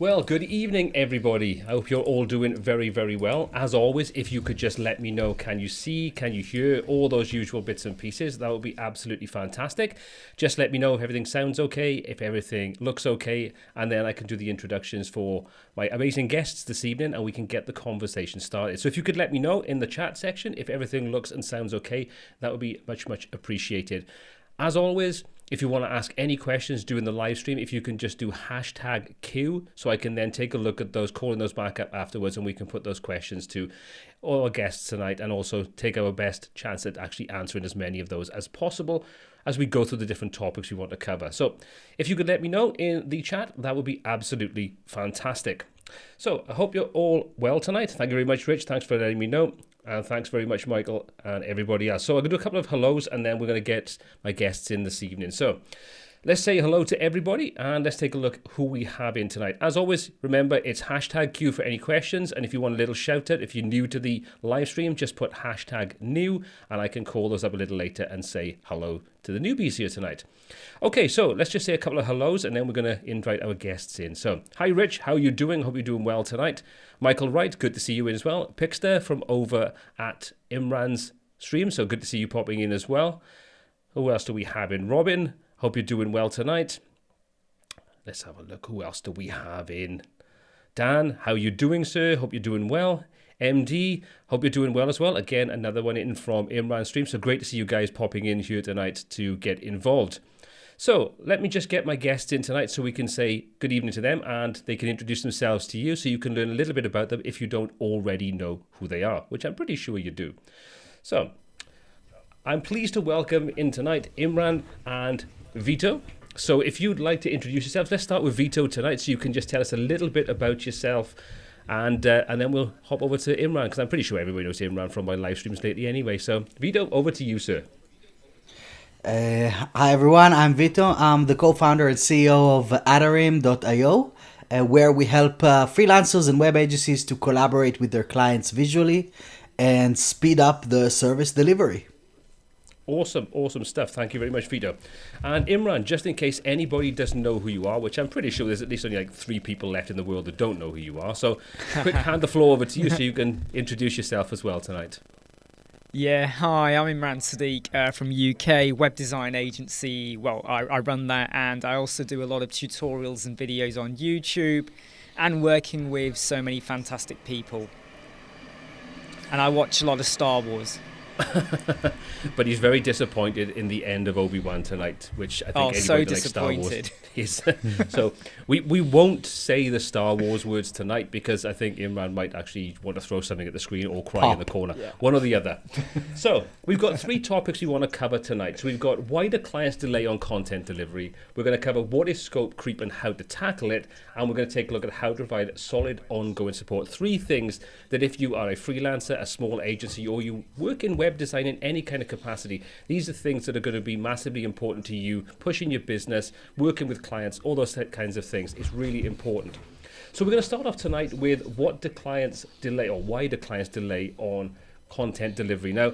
Well, good evening, everybody. I hope you're all doing very, very well. As always, if you could just let me know, can you see, can you hear, all those usual bits and pieces, that would be absolutely fantastic. Just let me know if everything sounds okay, if everything looks okay, and then I can do the introductions for my amazing guests this evening, and we can get the conversation started. So if you could let me know in the chat section if everything looks and sounds okay, that would be much, much appreciated. As always, if you want to ask any questions during the live stream, if you can just do hashtag Q, so I can then take a look at those, calling those back up afterwards, and we can put those questions to all our guests tonight, and also take our best chance at actually answering as many of those as possible as we go through the different topics we want to cover. So if you could let me know in the chat, that would be absolutely fantastic. So I hope you're all well tonight. Thank you very much, Rich. Thanks for letting me know. And thanks very much, Michael, and everybody else. So I'm going to do a couple of hellos, and then we're going to get my guests in this evening. So let's say hello to everybody, and let's take a look who we have in tonight. As always, remember, it's hashtag Q for any questions. And if you want a little shout out, if you're new to the live stream, just put hashtag new, and I can call those up a little later and say hello to the newbies here tonight. Okay, so let's just say a couple of hellos, and then we're going to invite our guests in. So, hi, Rich. How are you doing? Hope you're doing well tonight. Michael Wright, good to see you in as well. Pixter from over at Imran's stream, so good to see you popping in as well. Who else do we have in? Robin, hope you're doing well tonight. Let's have a look. Who else do we have in? Dan, how are you doing, sir? Hope you're doing well. MD, hope you're doing well as well. Again, another one in from Imran's stream, so great to see you guys popping in here tonight to get involved. So let me just get my guests in tonight so we can say good evening to them, and they can introduce themselves to you so you can learn a little bit about them if you don't already know who they are, which I'm pretty sure you do. So I'm pleased to welcome in tonight Imran and Vito. So if you'd like to introduce yourselves, let's start with Vito tonight so you can just tell us a little bit about yourself, and then we'll hop over to Imran, because I'm pretty sure everybody knows Imran from my live streams lately anyway. So Vito, over to you, sir. Hi everyone, I'm Vito. I'm the co-founder and CEO of Adarim.io, where we help freelancers and web agencies to collaborate with their clients visually and speed up the service delivery. Awesome stuff. Thank you very much, Vito. And Imran, just in case anybody doesn't know who you are, which I'm pretty sure there's at least only like 3 people left in the world that don't know who you are. So quick, hand the floor over to you so you can introduce yourself as well tonight. Yeah, hi, I'm Imran Siddiq from UK web design agency. Well, I run that, and I also do a lot of tutorials and videos on YouTube, and working with so many fantastic people. And I watch a lot of Star Wars. But he's very disappointed in the end of Obi-Wan tonight, which I think anybody so that likes Star Wars is. So we won't say the Star Wars words tonight, because I think Imran might actually want to throw something at the screen or cry in the corner. Yeah. One or the other. So we've got 3 topics we want to cover tonight. So we've got why do clients delay on content delivery. We're going to cover what is scope creep and how to tackle it. And we're going to take a look at how to provide solid ongoing support. 3 things that if you are a freelancer, a small agency, or you work in web design in any kind of capacity, these are things that are going to be massively important to you, pushing your business, working with clients, all those kinds of things. It's really important. So we're going to start off tonight with what do clients delay, or why do clients delay on content delivery. Now,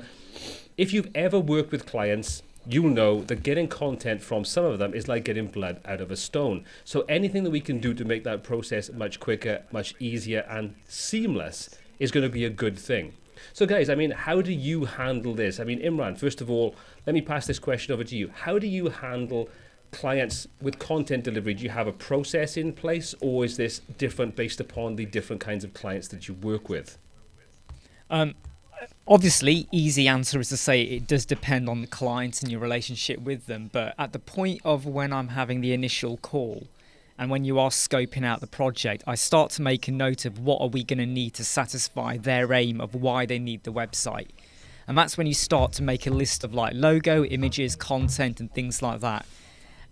if you've ever worked with clients, you'll know that getting content from some of them is like getting blood out of a stone. So anything that we can do to make that process much quicker, much easier and seamless is going to be a good thing. So guys, I mean, how do you handle this? I mean, Imran, first of all, let me pass this question over to you. How do you handle clients with content delivery? Do you have a process in place, or is this different based upon the different kinds of clients that you work with? Obviously, easy answer is to say it does depend on the client and your relationship with them. But at the point of when I'm having the initial call, and when you are scoping out the project, I start to make a note of what are we going to need to satisfy their aim of why they need the website. And that's when you start to make a list of like logo, images, content and things like that.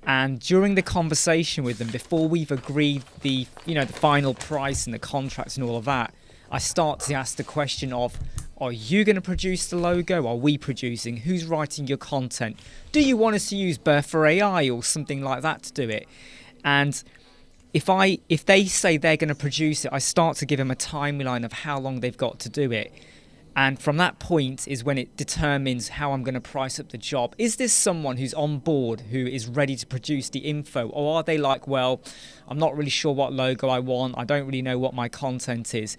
And during the conversation with them, before we've agreed the final price and the contracts and all of that, I start to ask the question of, are you going to produce the logo? Are we producing? Who's writing your content? Do you want us to use Bertha AI or something like that to do it? And if they say they're going to produce it, I start to give them a timeline of how long they've got to do it. And from that point is when it determines how I'm going to price up the job. Is this someone who's on board, who is ready to produce the info? Or are they like, well, I'm not really sure what logo I want. I don't really know what my content is.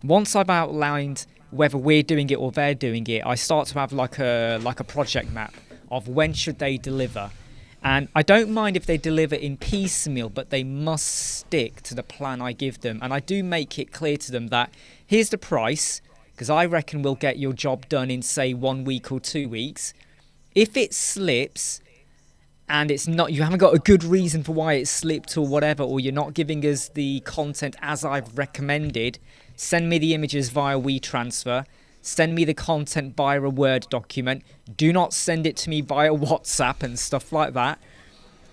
Once I've outlined whether we're doing it or they're doing it, I start to have like a project map of when should they deliver. And I don't mind if they deliver in piecemeal, but they must stick to the plan I give them. And I do make it clear to them that here's the price, because I reckon we'll get your job done in, say, 1 week or 2 weeks. If it slips and it's not, you haven't got a good reason for why it slipped or whatever, or you're not giving us the content as I've recommended, send me the images via WeTransfer. Send me the content via a Word document. Do not send it to me via WhatsApp and stuff like that.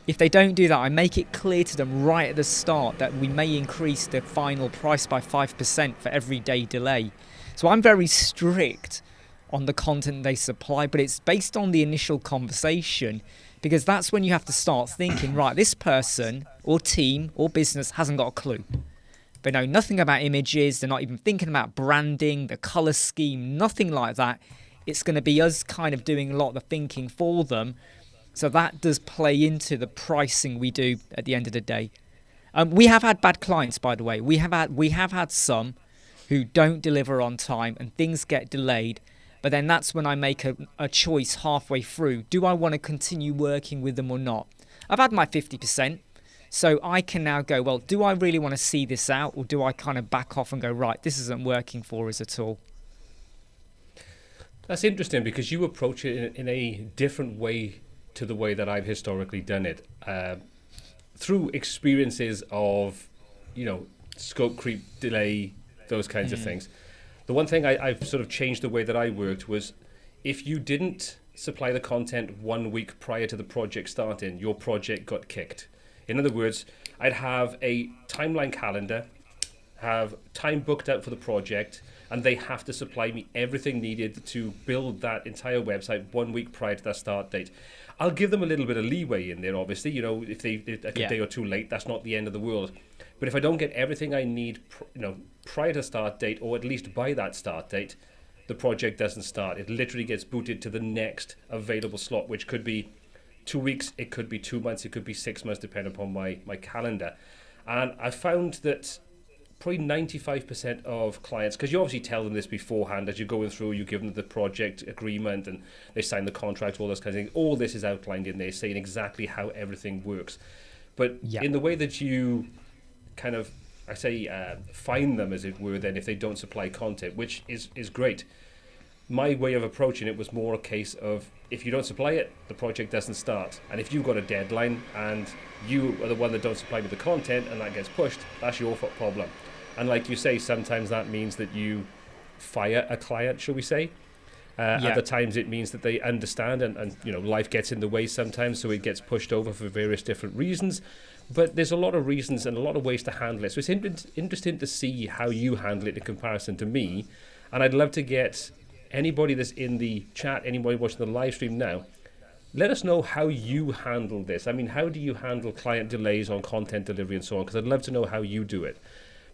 If they don't do that, I make it clear to them right at the start that we may increase the final price by 5% for every day delay. So I'm very strict on the content they supply, but it's based on the initial conversation, because that's when you have to start thinking, right, this person or team or business hasn't got a clue. They know nothing about images. They're not even thinking about branding, the color scheme, nothing like that. It's going to be us kind of doing a lot of the thinking for them. So that does play into the pricing we do at the end of the day. We have had bad clients, by the way. We have had some who don't deliver on time and things get delayed. But then that's when I make a choice halfway through. Do I want to continue working with them or not? I've had my 50%. So I can now go, well, do I really want to see this out, or do I kind of back off and go, right, this isn't working for us at all? That's interesting, because you approach it in a different way to the way that I've historically done it. Through experiences of, scope creep, delay, those kinds of things. The one thing I've sort of changed the way that I worked was, if you didn't supply the content 1 week prior to the project starting, your project got kicked. In other words, I'd have a timeline calendar, have time booked out for the project, and they have to supply me everything needed to build that entire website 1 week prior to that start date. I'll give them a little bit of leeway in there, obviously. If they're a day or two late, that's not the end of the world. But if I don't get everything I need, prior to start date, or at least by that start date, the project doesn't start. It literally gets booted to the next available slot, which could be 2 weeks, it could be 2 months, it could be 6 months, depending upon my calendar. And I found that probably 95% of clients, because you obviously tell them this beforehand as you're going through, you give them the project agreement and they sign the contract, all those kinds of things. All this is outlined in there, saying exactly how everything works. But in the way that you kind of, fine them, as it were, then if they don't supply content, which is great. My way of approaching it was more a case of, if you don't supply it, the project doesn't start. And if you've got a deadline and you are the one that don't supply me the content and that gets pushed, that's your problem. And like you say, sometimes that means that you fire a client, shall we say. Other times it means that they understand and life gets in the way sometimes, so it gets pushed over for various different reasons. But there's a lot of reasons and a lot of ways to handle it. So it's interesting to see how you handle it in comparison to me. And I'd love to get anybody that's in the chat, anybody watching the live stream now, let us know how you handle this. I mean, how do you handle client delays on content delivery and so on? Because I'd love to know how you do it.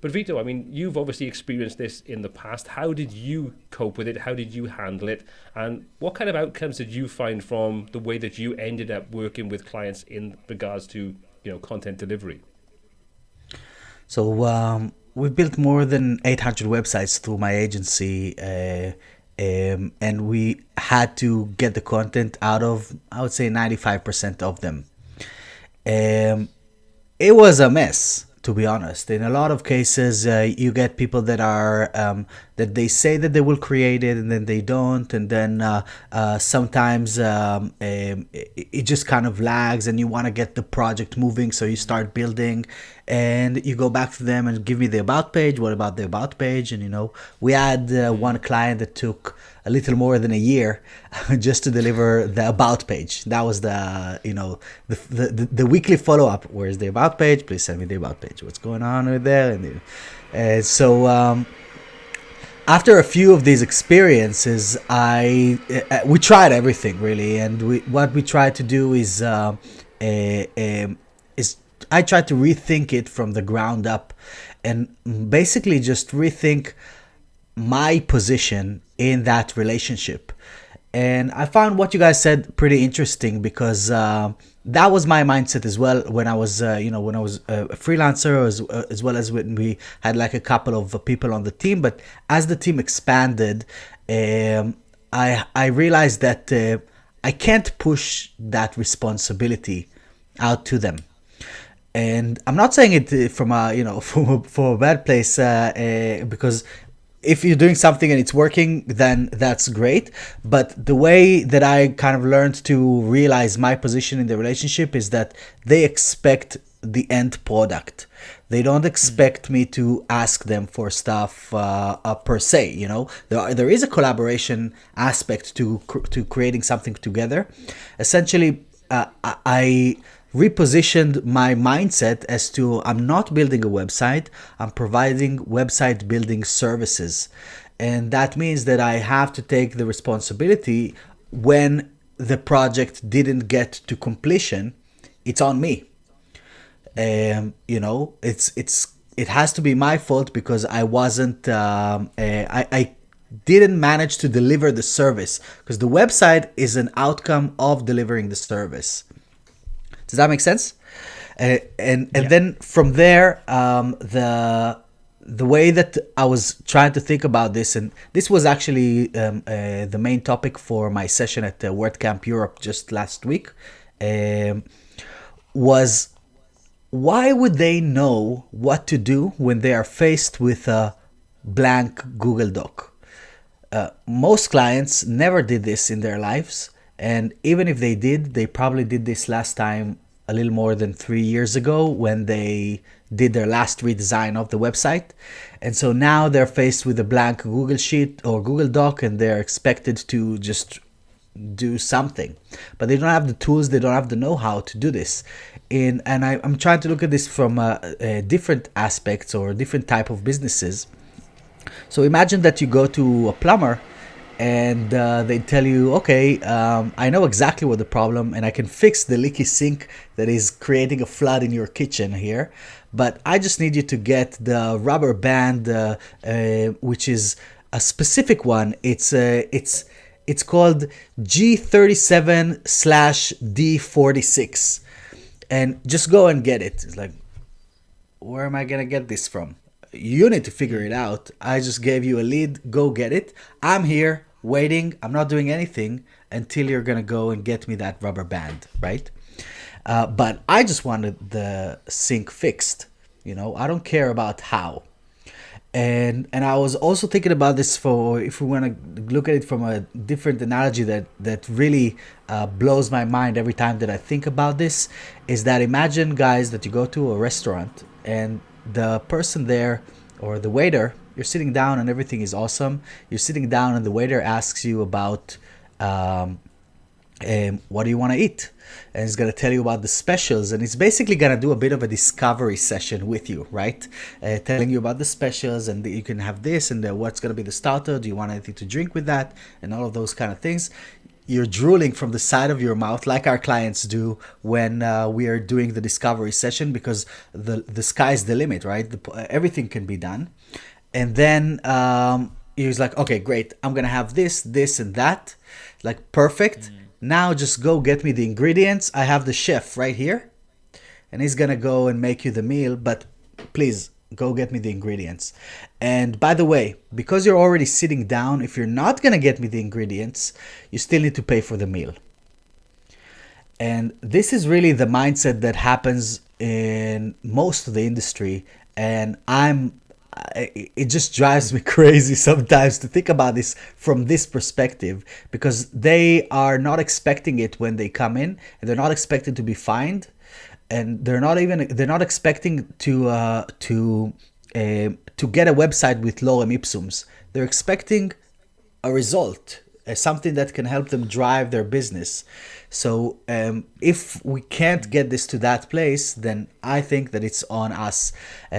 But Vito, I mean, you've obviously experienced this in the past. How did you cope with it? How did you handle it? And what kind of outcomes did you find from the way that you ended up working with clients in regards to, content delivery? So we've built more than 800 websites through my agency, and we had to get the content out of, I would say, 95% of them. It was a mess, to be honest. In a lot of cases, you get people that are that they say that they will create it and then they don't, and then sometimes it just kind of lags, and you want to get the project moving, so you start building, and you go back to them and give me the about page. What about the about page? And we had one client that took a little more than a year just to deliver the about page. That was the weekly follow-up. Where's the about page? Please send me the about page. What's going on with there? And so after a few of these experiences, we tried everything really, and what we tried to do is I tried to rethink it from the ground up, and basically just rethink my position in that relationship. And I found what you guys said pretty interesting, because that was my mindset as well when I was, when I was a freelancer, as well as when we had like a couple of people on the team. But as the team expanded, I realized that I can't push that responsibility out to them. And I'm not saying it from a from a bad place, because if you're doing something and it's working, then that's great. But the way that I kind of learned to realize my position in the relationship is that they expect the end product. They don't expect me to ask them for stuff per se. There is a collaboration aspect to creating something together. Essentially, I repositioned my mindset as to, I'm not building a website, I'm providing website building services. And that means that I have to take the responsibility when the project didn't get to completion. It's on me. It has to be my fault, because I wasn't I didn't manage to deliver the service, because the website is an outcome of delivering the service. Does that make sense? And then from there, the way that I was trying to think about this, and this was actually the main topic for my session at WordCamp Europe just last week, was why would they know what to do when they are faced with a blank Google Doc? Most clients never did this in their lives. And even if they did, they probably did this last time a little more than 3 years ago, when they did their last redesign of the website. And so now they're faced with a blank Google Sheet or Google Doc, and they're expected to just do something. But they don't have the tools, they don't have the know-how to do this. And I'm trying to look at this from different aspects or different type of businesses. So imagine that you go to a plumber, and they tell you, okay, I know exactly what the problem, and I can fix the leaky sink that is creating a flood in your kitchen here, but I just need you to get the rubber band, which is a specific one. It's called G37/D46, and just go and get it. It's like, where am I gonna get this from? You need to figure it out. I just gave you a lead. Go get it. I'm here waiting. I'm not doing anything until you're gonna go and get me that rubber band, right? But I just wanted the sink fixed. I don't care about how. And I was also thinking about this, for if we want to look at it from a different analogy that really blows my mind every time that I think about this, is that imagine, guys, that you go to a restaurant, and the person there, or the waiter, you're sitting down and everything is awesome. You're sitting down and the waiter asks you about what do you want to eat? And he's going to tell you about the specials, and he's basically going to do a bit of a discovery session with you, right? Telling you about the specials, and you can have this, and what's going to be the starter. Do you want anything to drink with that? And all of those kind of things. You're drooling from the side of your mouth, like our clients do when we are doing the discovery session, because the sky's the limit, right? Everything can be done. And then he was like, okay, great. I'm going to have this, and that. Like, perfect. Now just go get me the ingredients. I have the chef right here, and he's going to go and make you the meal. But please, go get me the ingredients. And by the way, because you're already sitting down, if you're not going to get me the ingredients, you still need to pay for the meal. And this is really the mindset that happens in most of the industry. And it just drives me crazy sometimes to think about this from this perspective, because they are not expecting it when they come in, and they're not expected to be fined, and they're not expecting to get a website with lorem ipsums. They're expecting a result, something that can help them drive their business. So if we can't get this to that place, then I think that it's on us.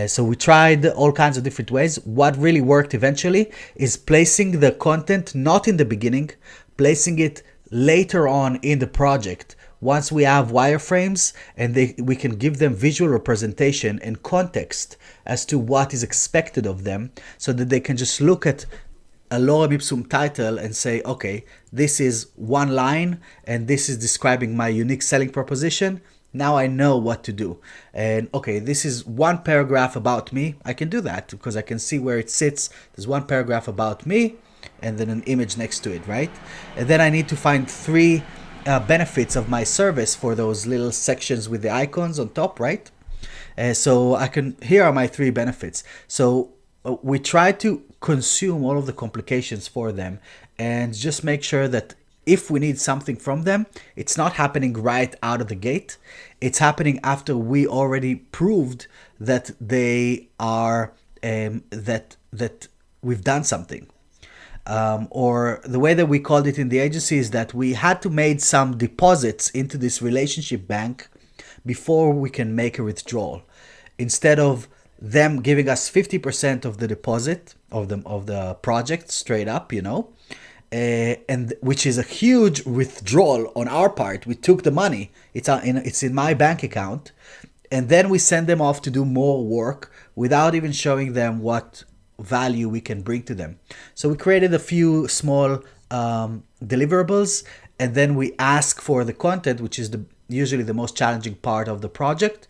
So we tried all kinds of different ways. What really worked eventually is placing the content not in the beginning, placing it later on in the project. Once we have wireframes, and we can give them visual representation and context as to what is expected of them, so that they can just look at a lorem ipsum title and say, okay, this is one line and this is describing my unique selling proposition. Now I know what to do. And okay, this is one paragraph about me. I can do that because I can see where it sits. There's one paragraph about me and then an image next to it, right? And then I need to find three benefits of my service for those little sections with the icons on top, right? So here are my three benefits. So we try to consume all of the complications for them and just make sure that if we need something from them, it's not happening right out of the gate. It's happening after we already proved that they are, that we've done something. Or the way that we called it in the agency is that we had to make some deposits into this relationship bank before we can make a withdrawal. Instead of them giving us 50% of the deposit of the project straight up, and which is a huge withdrawal on our part. We took the money. It's in my bank account, and then we send them off to do more work without even showing them what value we can bring to them. So we created a few small deliverables, and then we ask for the content, which is usually the most challenging part of the project.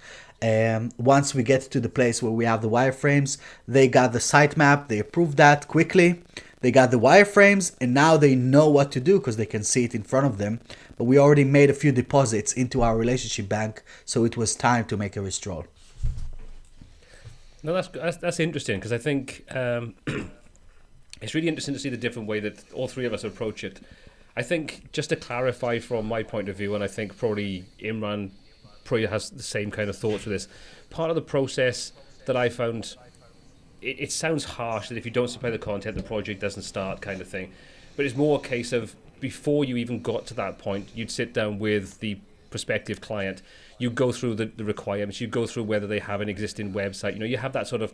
Once we get to the place where we have the wireframes, they got the sitemap, they approved that quickly. They got the wireframes, and now they know what to do because they can see it in front of them. But we already made a few deposits into our relationship bank, so it was time to make a withdrawal. No, that's interesting because I think it's really interesting to see the different way that all three of us approach it. I think just to clarify from my point of view, and I think probably Imran probably has the same kind of thoughts with this, part of the process that I found, it sounds harsh that if you don't supply the content, the project doesn't start kind of thing. But it's more a case of before you even got to that point, you'd sit down with the prospective client, you go through the requirements, you go through whether they have an existing website. You have that sort of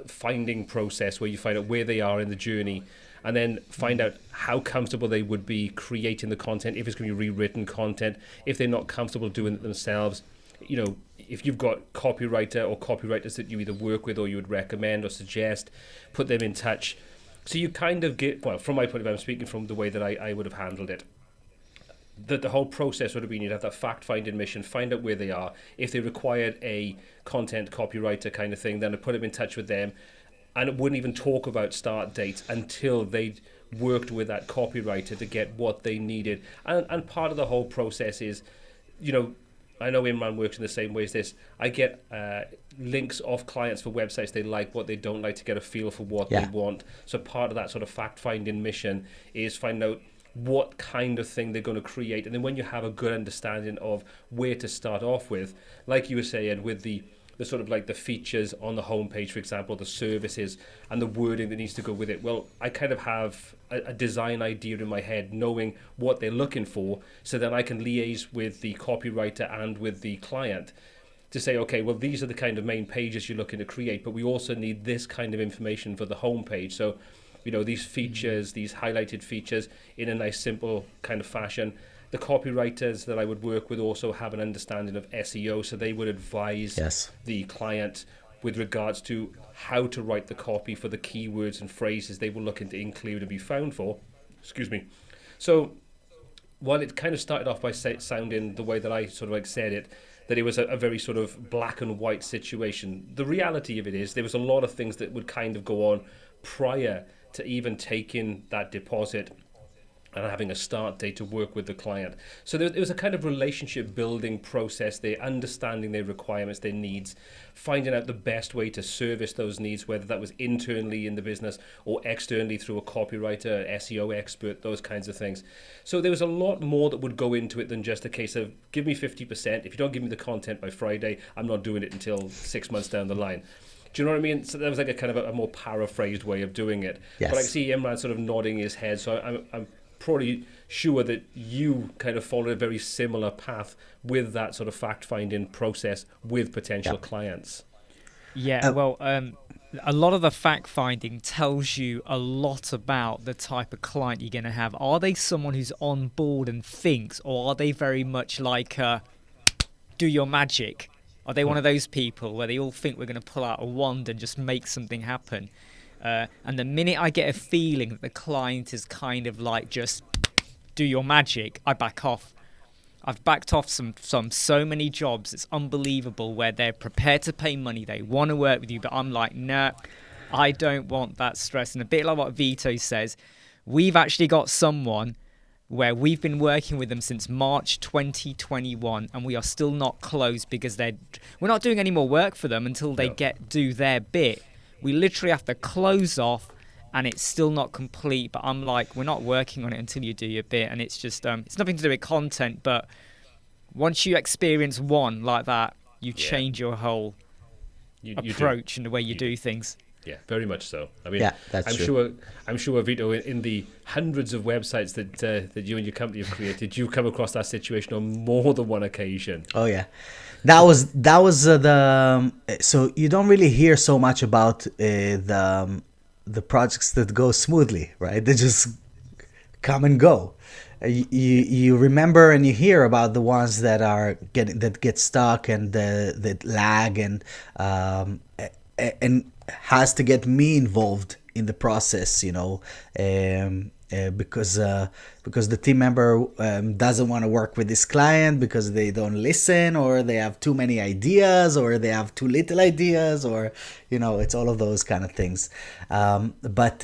finding process where you find out where they are in the journey and then find out how comfortable they would be creating the content, if it's going to be rewritten content, if they're not comfortable doing it themselves. If you've got copywriter or copywriters that you either work with or you would recommend or suggest, put them in touch. So you kind of get, well, from my point of view, I'm speaking from the way that I would have handled it. The whole process would have been, you'd have that fact-finding mission, find out where they are. If they required a content copywriter kind of thing, then I'd put them in touch with them. And it wouldn't even talk about start dates until they'd worked with that copywriter to get what they needed. And part of the whole process is, I know Imran works in the same way as this. I get links off clients for websites they like, what they don't like, to get a feel for what they want. So part of that sort of fact-finding mission is find out what kind of thing they're going to create. And then when you have a good understanding of where to start off with, like you were saying, with the sort of like the features on the homepage, for example, the services and the wording that needs to go with it. Well, I kind of have a design idea in my head, knowing what they're looking for, so then I can liaise with the copywriter and with the client to say, okay, well, these are the kind of main pages you're looking to create, but we also need this kind of information for the homepage. So, these features, these highlighted features in a nice, simple kind of fashion. The copywriters that I would work with also have an understanding of SEO, so they would advise the client with regards to how to write the copy for the keywords and phrases they were looking to include and be found for. Excuse me. So while it kind of started off by sounding the way that I sort of said it, that it was a very sort of black and white situation, the reality of it is there was a lot of things that would kind of go on prior to even taking that deposit and having a start date to work with the client. So there was a kind of relationship building process there, understanding their requirements, their needs, finding out the best way to service those needs, whether that was internally in the business or externally through a copywriter, SEO expert, those kinds of things. So there was a lot more that would go into it than just a case of, give me 50%. If you don't give me the content by Friday, I'm not doing it until 6 months down the line. Do you know what I mean? So that was like a kind of a more paraphrased way of doing it. Yes. But I see Imran sort of nodding his head, so I'm probably sure that you kind of followed a very similar path with that sort of fact-finding process with potential clients. Yeah, well, a lot of the fact-finding tells you a lot about the type of client you're going to have. Are they someone who's on board and thinks, or are they very much like, do your magic? Are they one of those people where they all think we're going to pull out a wand and just make something happen? And the minute I get a feeling that the client is kind of like, just do your magic, I back off. I've backed off so many jobs. It's unbelievable, where they're prepared to pay money. They want to work with you, but I'm like, nah, I don't want that stress. And a bit like what Vito says, we've actually got someone where we've been working with them since March 2021, and we are still not closed because we're not doing any more work for them until they do their bit. We literally have to close off, and it's still not complete. But I'm like, we're not working on it until you do your bit. And it's just, it's nothing to do with content, but once you experience one like that, you change your whole approach and the way you do things. Yeah, very much so. I mean, that's true. I'm sure, Vito, in the hundreds of websites that you and your company have created, you've come across that situation on more than one occasion. Oh yeah, that was the. So you don't really hear so much about the projects that go smoothly, right? They just come and go. You remember and you hear about the ones that get stuck and that lag and has to get me involved in the process, because the team member doesn't want to work with this client because they don't listen, or they have too many ideas, or they have too little ideas, or it's all of those kind of things. But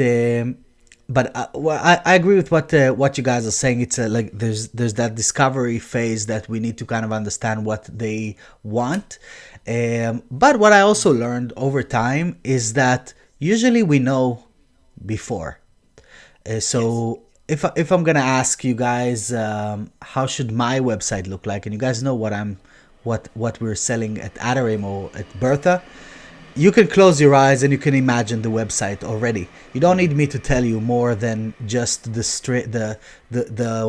I agree with what you guys are saying. It's like there's that discovery phase that we need to kind of understand what they want. But what I also learned over time is that usually we know before. So if I'm gonna ask you guys, how should my website look like, and you guys know what we're selling at Adarim or at Bertha, you can close your eyes and you can imagine the website already. You don't need me to tell you more than just the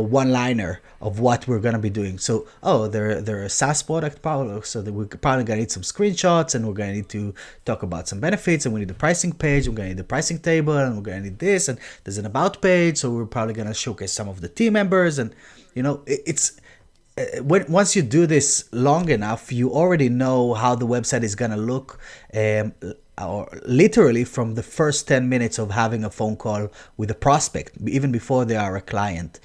one-liner of what we're gonna be doing. So, they're a SaaS product, probably. So we're probably gonna need some screenshots, and we're gonna need to talk about some benefits, and we need the pricing page. We're gonna need the pricing table, and we're gonna need this, and there's an about page. So we're probably gonna showcase some of the team members, and once you do this long enough, you already know how the website is gonna look, or literally from the first 10 minutes of having a phone call with a prospect, even before they are a client.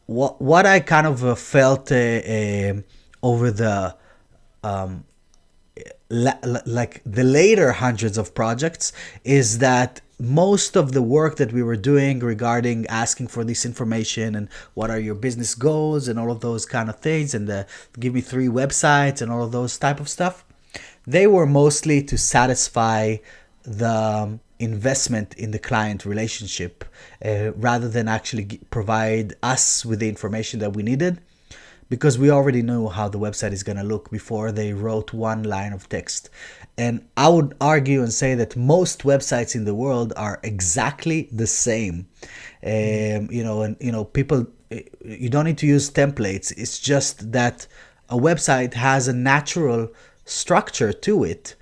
What I kind of felt over the like the later hundreds of projects is that most of the work that we were doing regarding asking for this information and what are your business goals and all of those kind of things, and give me 3 websites and all of those type of stuff, they were mostly to satisfy the investment in the client relationship, rather than actually provide us with the information that we needed, because we already knew how the website is going to look before they wrote one line of text. And I would argue and say that most websites in the world are exactly the same. People, you don't need to use templates. It's just that a website has a natural structure to it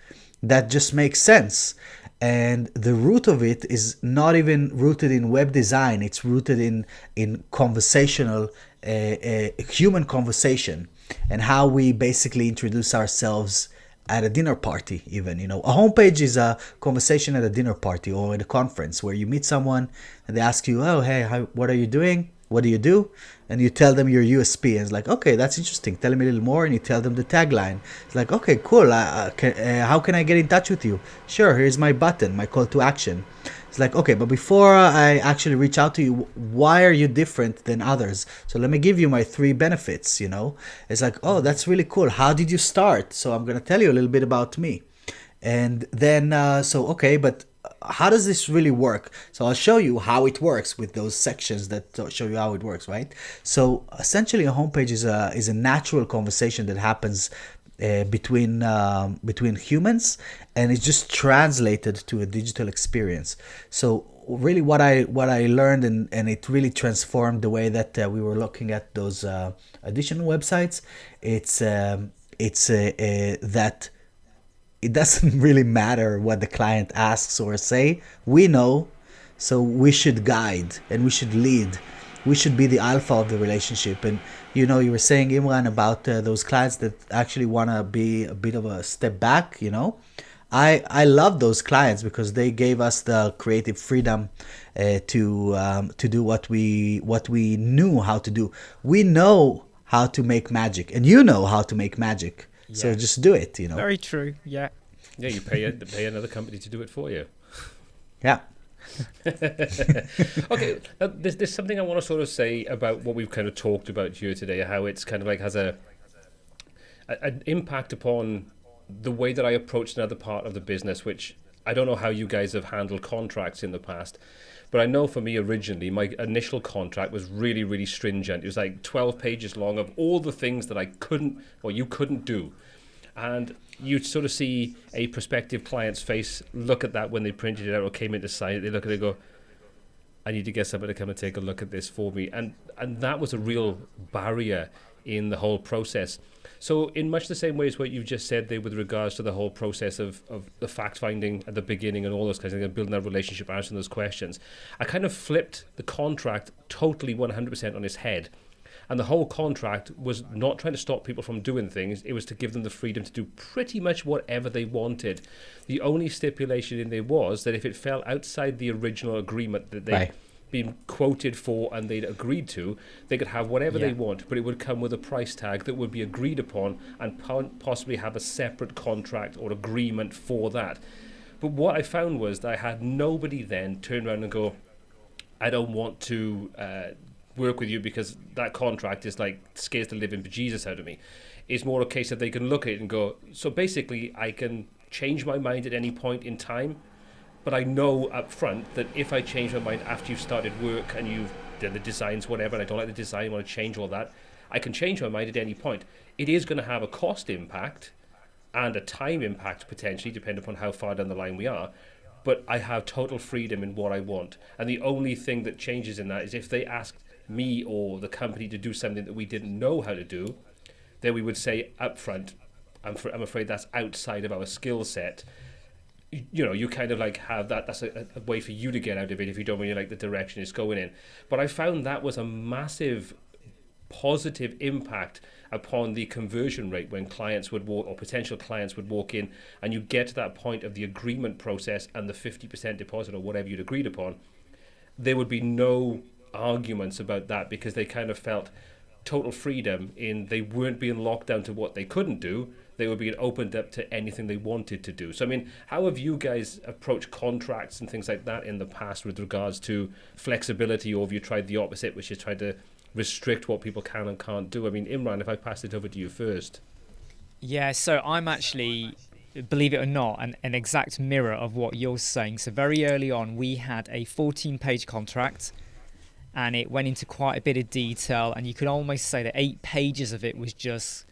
that just makes sense. And the root of it is not even rooted in web design. It's rooted in conversational, human conversation, and how we basically introduce ourselves at a dinner party. Even, a homepage is a conversation at a dinner party or at a conference where you meet someone and they ask you, oh, hey, what are you doing? What do you do? And you tell them your USP, and it's like, okay, that's interesting. Tell me a little more, and you tell them the tagline. It's like, okay, cool. How can I get in touch with you? Sure, here's my button, my call to action. It's like, okay, but before I actually reach out to you, why are you different than others? So let me give you my 3 benefits, It's like, oh, that's really cool. How did you start? So I'm going to tell you a little bit about me. And then, okay, but how does this really work? So I'll show you how it works with those sections that show you how it works, right? So essentially a homepage is a natural conversation that happens between humans, and it's just translated to a digital experience. So really what I learned, and it really transformed the way that we were looking at those additional websites, it's that it doesn't really matter what the client asks or say. We know, so we should guide and we should lead. We should be the alpha of the relationship. And you were saying, Imran, about those clients that actually want to be a bit of a step back. I love those clients because they gave us the creative freedom to do what we knew how to do. We know how to make magic, and you know how to make magic. So Yeah. just do it. Very true. Yeah. Yeah, you pay another company to do it for you. Yeah. Okay, there's something I want to sort of say about what we've kind of talked about here today, how it's kind of like has an impact upon the way that I approach another part of the business, which I don't know how you guys have handled contracts in the past, but I know for me originally, my initial contract was really, really stringent. It was like 12 pages long of all the things that I couldn't, or you couldn't do. And you'd sort of see a prospective client's face look at that when they printed it out or came in to sign it. They look at it and go, I need to get somebody to come and take a look at this for me. And that was a real barrier in the whole process. So in much the same way as what you've just said there with regards to the whole process of the fact-finding at the beginning and all those kinds of things, building that relationship, answering those questions, I kind of flipped the contract totally 100% on its head. And the whole contract was not trying to stop people from doing things. It was to give them the freedom to do pretty much whatever they wanted. The only stipulation in there was that if it fell outside the original agreement that they'd been quoted for and they'd agreed to, they could have whatever they want, but it would come with a price tag that would be agreed upon and possibly have a separate contract or agreement for that. But what I found was that I had nobody then turn around and go, I don't want to work with you because that contract is like scares the living bejesus out of me. It's more a case that they can look at it and go, so basically I can change my mind at any point in time, but I know up front that if I change my mind after you've started work and you've done the designs, whatever, and I don't like the design, I want to change all that, I can change my mind at any point. It is going to have a cost impact and a time impact potentially, depending upon how far down the line we are, but I have total freedom in what I want. And the only thing that changes in that is if they asked me or the company to do something that we didn't know how to do, then we would say up front, I'm afraid that's outside of our skill set. You know, you kind of like have that, that's a way for you to get out of it if you don't really like the direction it's going in. But I found that was a massive positive impact upon the conversion rate when clients would walk, or potential clients would walk in, and you get to that point of the agreement process and the 50% deposit or whatever you'd agreed upon, there would be no arguments about that because they kind of felt total freedom in they weren't being locked down to what they couldn't do. They were being opened up to anything they wanted to do. So, I mean, how have you guys approached contracts and things like that in the past with regards to flexibility, or have you tried the opposite, which is trying to restrict what people can and can't do? I mean, Imran, if I pass it over to you first. Yeah, so I'm actually, believe it or not, an exact mirror of what you're saying. So very early on, we had a 14-page contract, and it went into quite a bit of detail, and you could almost say that 8 pages of it was just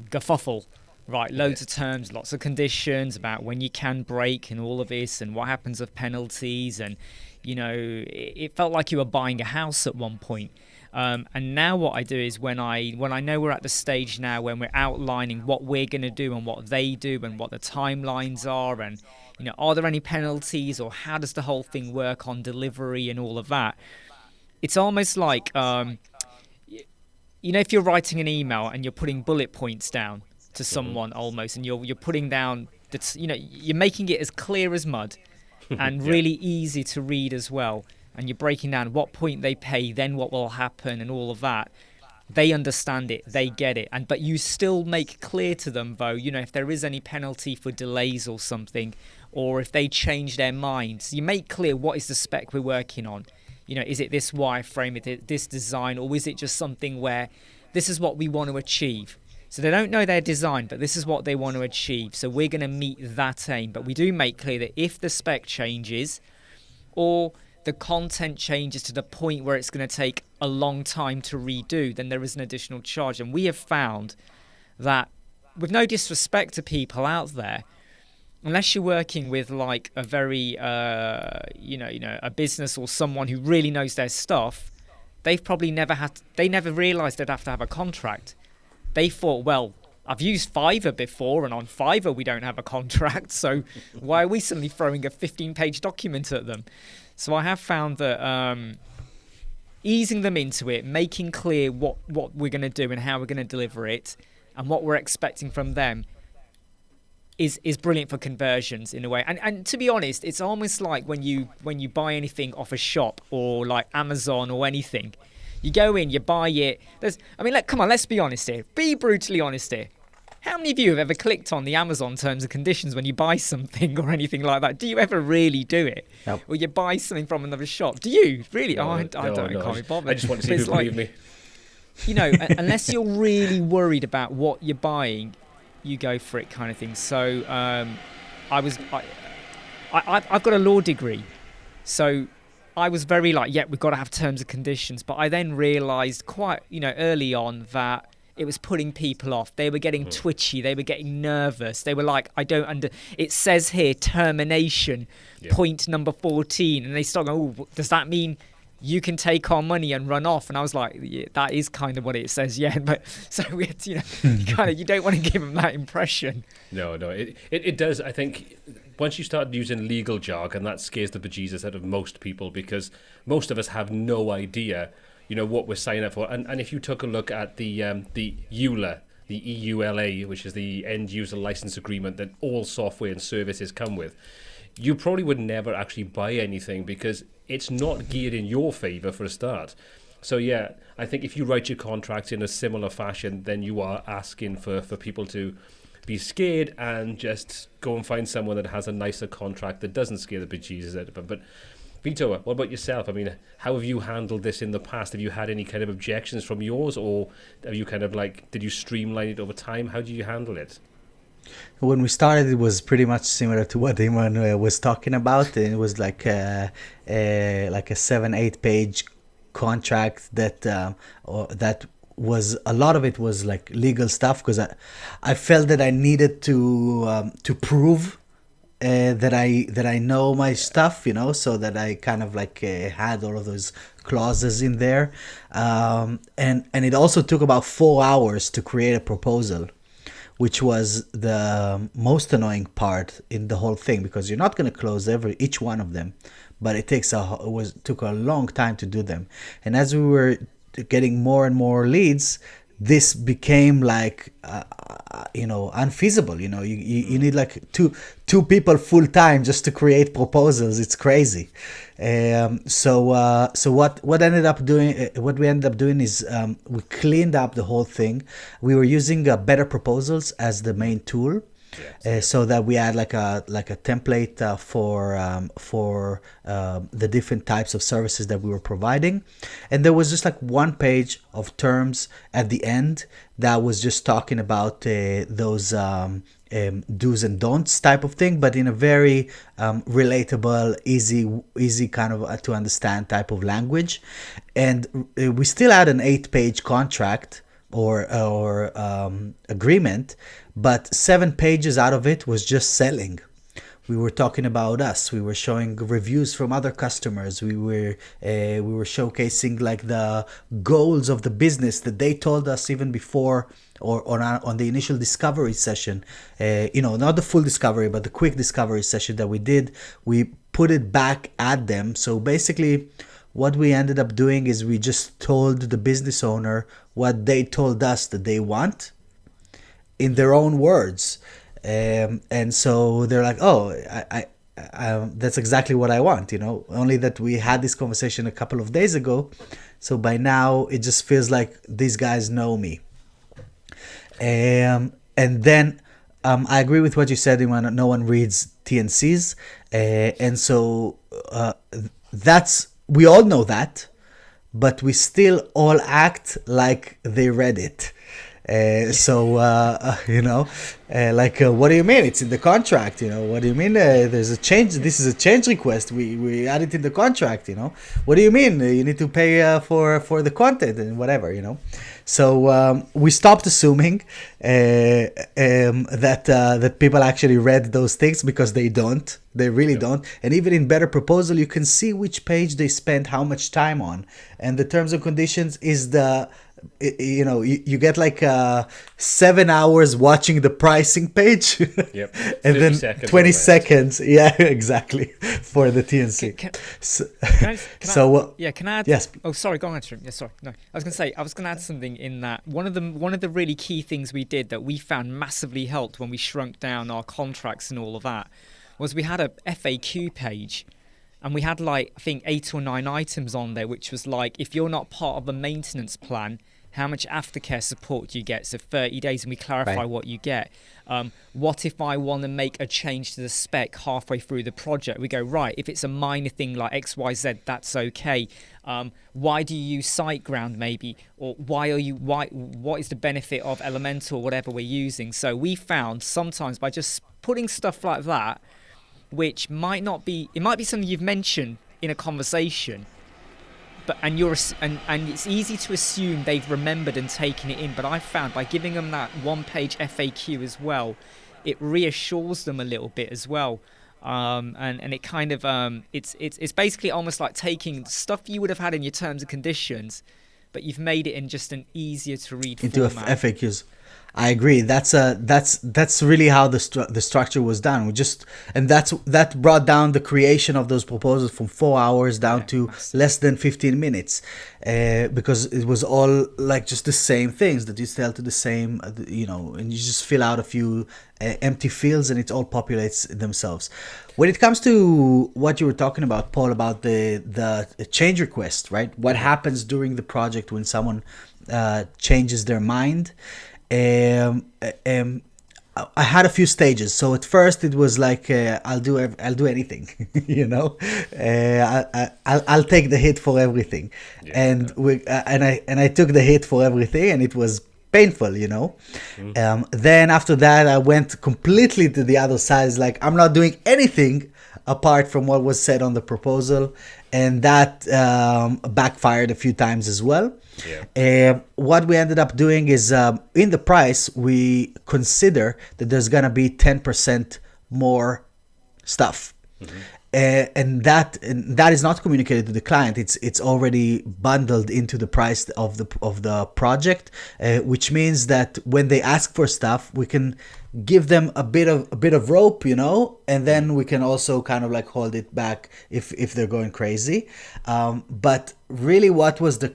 kerfuffle, right? Loads of terms, lots of conditions about when you can break and all of this, and what happens with penalties, and you know, it felt like you were buying a house at one point. And now what I do is when I know we're at the stage now when we're outlining what we're going to do and what they do and what the timelines are, and you know, are there any penalties, or how does the whole thing work on delivery and all of that. It's almost like you know, if you're writing an email and you're putting bullet points down to someone almost, and you're putting down that, you know, you're making it as clear as mud and really easy to read as well, and you're breaking down what point they pay, then what will happen and all of that. They understand it, they get it, but you still make clear to them though, you know, if there is any penalty for delays or something, or if they change their minds, you make clear what is the spec we're working on. You know, is it this wireframe, is it this design, or is it just something where this is what we want to achieve? So they don't know their design, but this is what they want to achieve. So we're going to meet that aim. But we do make clear that if the spec changes or the content changes to the point where it's going to take a long time to redo, then there is an additional charge. And we have found that, with no disrespect to people out there, unless you're working with like a very, a business or someone who really knows their stuff, they've probably they never realised they'd have to have a contract. They thought, well, I've used Fiverr before, and on Fiverr we don't have a contract, so why are we suddenly throwing a 15-page document at them? So I have found that easing them into it, making clear what we're going to do and how we're going to deliver it, and what we're expecting from them, is brilliant for conversions in a way. And to be honest, it's almost like when you buy anything off a shop or like Amazon or anything, you go in, you buy it. Come on, let's be honest here. Be brutally honest here. How many of you have ever clicked on the Amazon terms and conditions when you buy something or anything like that? Do you ever really do it? Nope. Or you buy something from another shop? Do you really? No, I can't be bothered. I just want to see who believe me. You know, unless you're really worried about what you're buying, you go for it, kind of thing. So I've got a law degree, so I was very like, yeah, we've got to have terms and conditions. But I then realised quite, early on that it was putting people off. They were getting twitchy. They were getting nervous. They were like, it says here termination, point number 14. And they start going, oh, does that mean you can take our money and run off? And I was like, yeah, that is kind of what it says, yeah. But so we had to, you don't want to give them that impression. No, it does. I think once you start using legal jargon, that scares the bejesus out of most people, because most of us have no idea what we're signing up for. And if you took a look at the EULA, the EULA, which is the end user license agreement that all software and services come with, you probably would never actually buy anything because it's not geared in your favor for a start. So yeah, I think if you write your contracts in a similar fashion, then you are asking for people to be scared and just go and find someone that has a nicer contract that doesn't scare the bejesus out of them. But Vito, what about yourself? I mean, how have you handled this in the past? Have you had any kind of objections from yours, or have you kind of did you streamline it over time? How did you handle it? When we started, it was pretty much similar to what Imran was talking about. It was like a 7-8 page contract that was, a lot of it was like legal stuff, because I felt that I needed to prove that I know my stuff, so that I kind of had all of those clauses in there, and it also took about 4 hours to create a proposal, which was the most annoying part in the whole thing, because you're not going to close each one of them, but it took a long time to do them. And as we were getting more and more leads, this became unfeasible. You need two people full time just to create proposals. It's crazy. So what we ended up doing is we cleaned up the whole thing. We were using Better Proposals as the main tool. So that we had like a template for the different types of services that we were providing, and there was just one page of terms at the end that was just talking about those do's and don'ts type of thing, but in a very relatable, easy kind of to understand type of language. And we still had an 8-page contract or agreement, but 7 pages out of it was just selling. We were talking about us. We were showing reviews from other customers. We were showcasing the goals of the business that they told us even before, or on the initial discovery session. Not the full discovery, but the quick discovery session that we did. We put it back at them. So basically, what we ended up doing is we just told the business owner what they told us that they want in their own words. And so they're like, oh, I that's exactly what I want, only that we had this conversation a couple of days ago. So by now it just feels like these guys know me. And then I agree with what you said, Imran, no one reads TNCs. And so we all know that, but we still all act like they read it. What do you mean? It's in the contract, what do you mean? There's a change. This is a change request. We add it in the contract, what do you mean? You need to pay for the content and whatever, So we stopped assuming that people actually read those things, because they don't. They really don't. And even in Better Proposal, you can see which page they spent how much time on. And the terms and conditions is the you get like 7 hours watching the pricing page, Yep. and 30 then seconds 20 on that. seconds, yeah, exactly, for the TNC. So, Can I add? yes, Oh, sorry. Go on, Andrew. Yeah, sorry. No, I was gonna add something in that one of the really key things we did that we found massively helped when we shrunk down our contracts and all of that was we had a FAQ page. And we had like, I think 8 or 9 items on there, which was like, if you're not part of the maintenance plan, how much aftercare support do you get? So 30 days, and we clarify what you get. What if I want to make a change to the spec halfway through the project? We go, right, if it's a minor thing like XYZ, that's okay. Why do you use SiteGround maybe? Or what is the benefit of Elementor, whatever we're using? So we found sometimes by just putting stuff like that, which might be something you've mentioned in a conversation, but and it's easy to assume they've remembered and taken it in. But I found by giving them that one-page FAQ as well, it reassures them a little bit as well, and it kind of it's basically almost like taking stuff you would have had in your terms and conditions, but you've made it in just an easier to read into format. FAQs. I agree. That's really how the structure was done. That brought down the creation of those proposals from 4 hours down to less than 15 minutes, because it was all like just the same things that you sell to the same, and you just fill out a few empty fields and it all populates themselves. When it comes to what you were talking about, Paul, about the change request, right? What happens during the project when someone changes their mind? I had a few stages. So at first it was like I'll do anything, I'll take the hit for everything, and I took the hit for everything, and it was painful, Then after that I went completely to the other side. It's like I'm not doing anything apart from what was said on the proposal, and that backfired a few times as well. What we ended up doing is in the price we consider that there's gonna be 10% more stuff, and that is not communicated to the client. It's already bundled into the price of the project, which means that when they ask for stuff, we can give them a bit of rope, and then we can also kind of like hold it back if they're going crazy. But really, what was the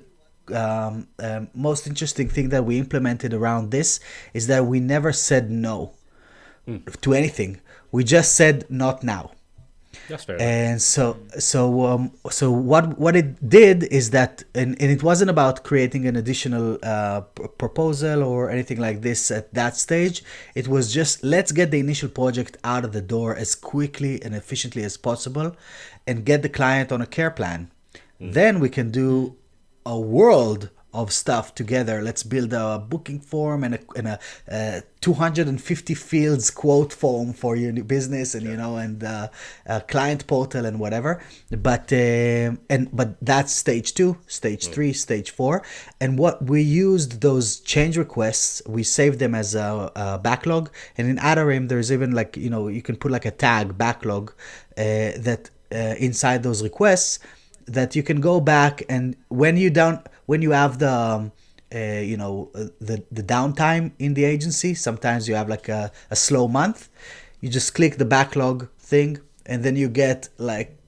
most interesting thing that we implemented around this is that we never said no to anything. We just said not now. That's fair. And so what it did is that, and it wasn't about creating an additional proposal or anything like this at that stage. It was just, let's get the initial project out of the door as quickly and efficiently as possible and get the client on a care plan. Then we can do a world of stuff together. Let's build a booking form and a 250 fields quote form for your new business, and and a client portal and whatever. But that's stage 2, stage 3, stage 4. And what we used, those change requests, we saved them as a backlog. And in Adarim, there's even like you can put like a tag backlog that inside those requests, that you can go back, and when you have the the downtime in the agency, sometimes you have like a slow month, you just click the backlog thing, and then you get like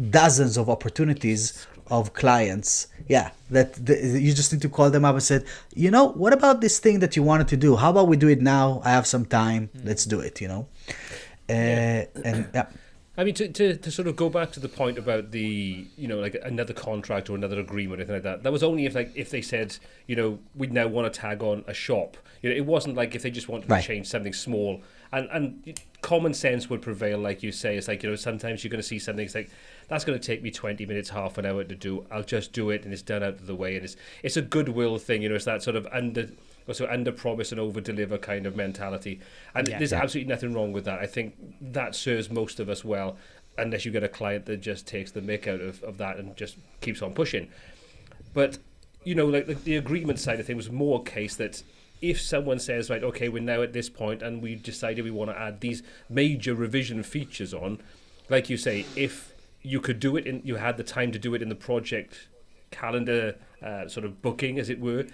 dozens of opportunities of clients. You just need to call them up and said, what about this thing that you wanted to do? How about we do it now? I have some time. Let's do it. And yeah. I mean, to sort of go back to the point about the, like another contract or another agreement or anything like that, that was only if they said, we now want to tag on a shop. It wasn't like if they just wanted to change something small. And common sense would prevail, like you say. It's like, sometimes you're going to see something, it's like, that's going to take me 20 minutes, half an hour to do. I'll just do it, and it's done out of the way. And it's a goodwill thing, it's that sort of under promise and over deliver kind of mentality, and there's absolutely nothing wrong with that. I think that serves most of us well, unless you get a client that just takes the mick out of that and just keeps on pushing. But like the agreement side of things was more a case that if someone says, right, okay, we're now at this point and we decided we want to add these major revision features on, like you say, if you could do it you had the time to do it in the project calendar sort of booking, as it were,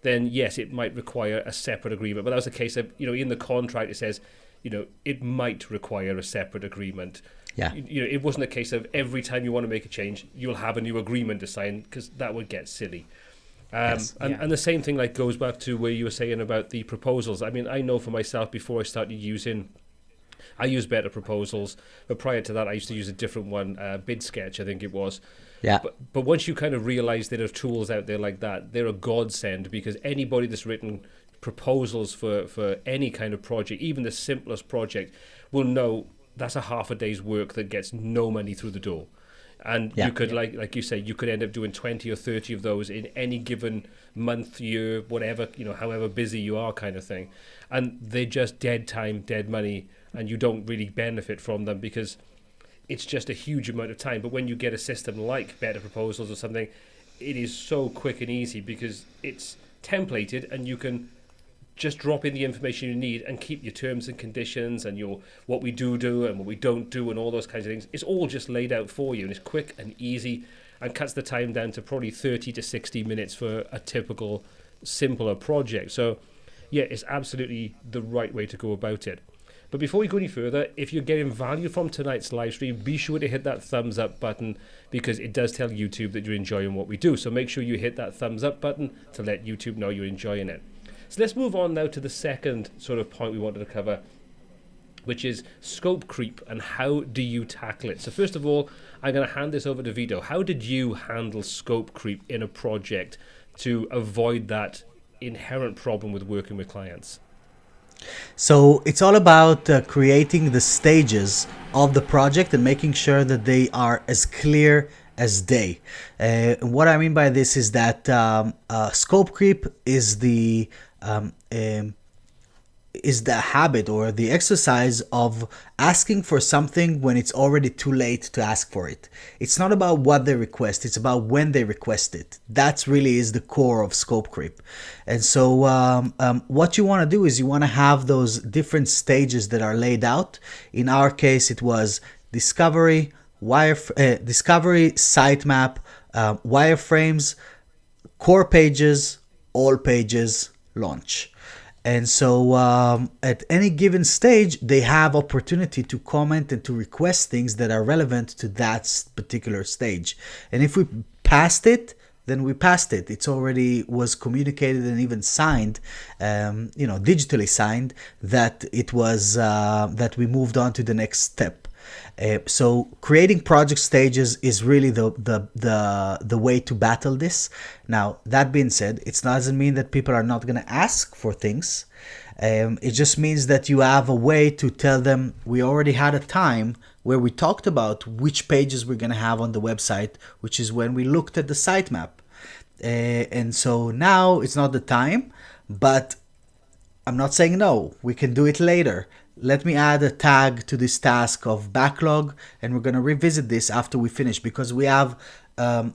then yes, it might require a separate agreement. But that was a case of, in the contract it says, it might require a separate agreement. Yeah. It wasn't a case of every time you want to make a change, you'll have a new agreement to sign, because that would get silly. Yes. And the same thing goes back to where you were saying about the proposals. I mean, I know for myself, before I started I use Better Proposals, but prior to that, I used to use a different one, Bid Sketch, I think it was. Yeah. But once you kind of realize there are tools out there like that, they're a godsend, because anybody that's written proposals for any kind of project, even the simplest project, will know that's a half a day's work that gets no money through the door. And you could, like you say, you could end up doing 20 or 30 of those in any given month, year, whatever, however busy you are, kind of thing. And they're just dead time, dead money, and you don't really benefit from them because it's just a huge amount of time. But when you get a system like Better Proposals or something, it is so quick and easy because it's templated, and you can just drop in the information you need and keep your terms and conditions and your what we do and what we don't do and all those kinds of things. It's all just laid out for you, and it's quick and easy and cuts the time down to probably 30 to 60 minutes for a typical simpler project. So yeah, it's absolutely the right way to go about it. But before we go any further, if you're getting value from tonight's live stream, be sure to hit that thumbs up button, because it does tell YouTube that you're enjoying what we do. So make sure you hit that thumbs up button to let YouTube know you're enjoying it. So let's move on now to the second sort of point we wanted to cover, which is scope creep and how do you tackle it. So first of all, I'm going to hand this over to Vito. How did you handle scope creep in a project to avoid that inherent problem with working with clients? So it's all about creating the stages of the project and making sure that they are as clear as day. What I mean by this is that scope creep is the habit or the exercise of asking for something when it's already too late to ask for it. It's not about what they request, it's about when they request it. That's really is the core of scope creep. And so what you want to do is you want to have those different stages that are laid out. In our case, it was discovery, sitemap, wireframes, core pages, all pages, launch. And so at any given stage, they have opportunity to comment and to request things that are relevant to that particular stage. And if we passed it, then we passed it. It's already was communicated and even signed, digitally signed, that it was that we moved on to the next step. So creating project stages is really the way to battle this. Now, that being said, it doesn't mean that people are not going to ask for things. It just means that you have a way to tell them, we already had a time where we talked about which pages we're going to have on the website, which is when we looked at the sitemap. And so now it's not the time, but I'm not saying no, we can do it later. Let me add a tag to this task of backlog, and we're going to revisit this after we finish, because we have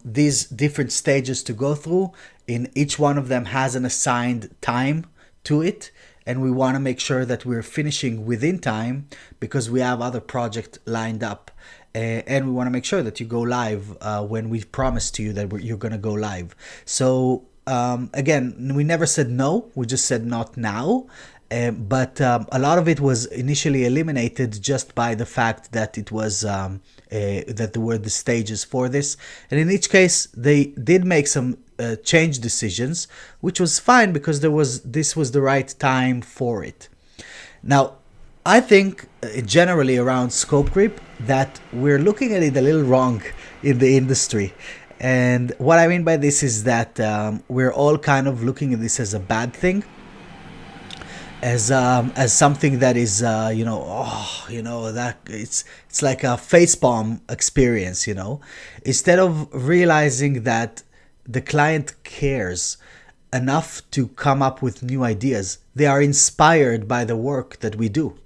these different stages to go through. In each one of them has an assigned time to it, and we want to make sure that we're finishing within time because we have other projects lined up. And we want to make sure that you go live when we promised to you that you're going to go live. So again, we never said no, we just said not now. But a lot of it was initially eliminated just by the fact that it was that there were the stages for this. And in each case, they did make some change decisions, which was fine because this was the right time for it. Now, I think generally around scope creep that we're looking at it a little wrong in the industry. And what I mean by this is that we're all kind of looking at this as a bad thing. As something that is that it's like a facepalm experience, instead of realizing that the client cares enough to come up with new ideas. They are inspired by the work that we do,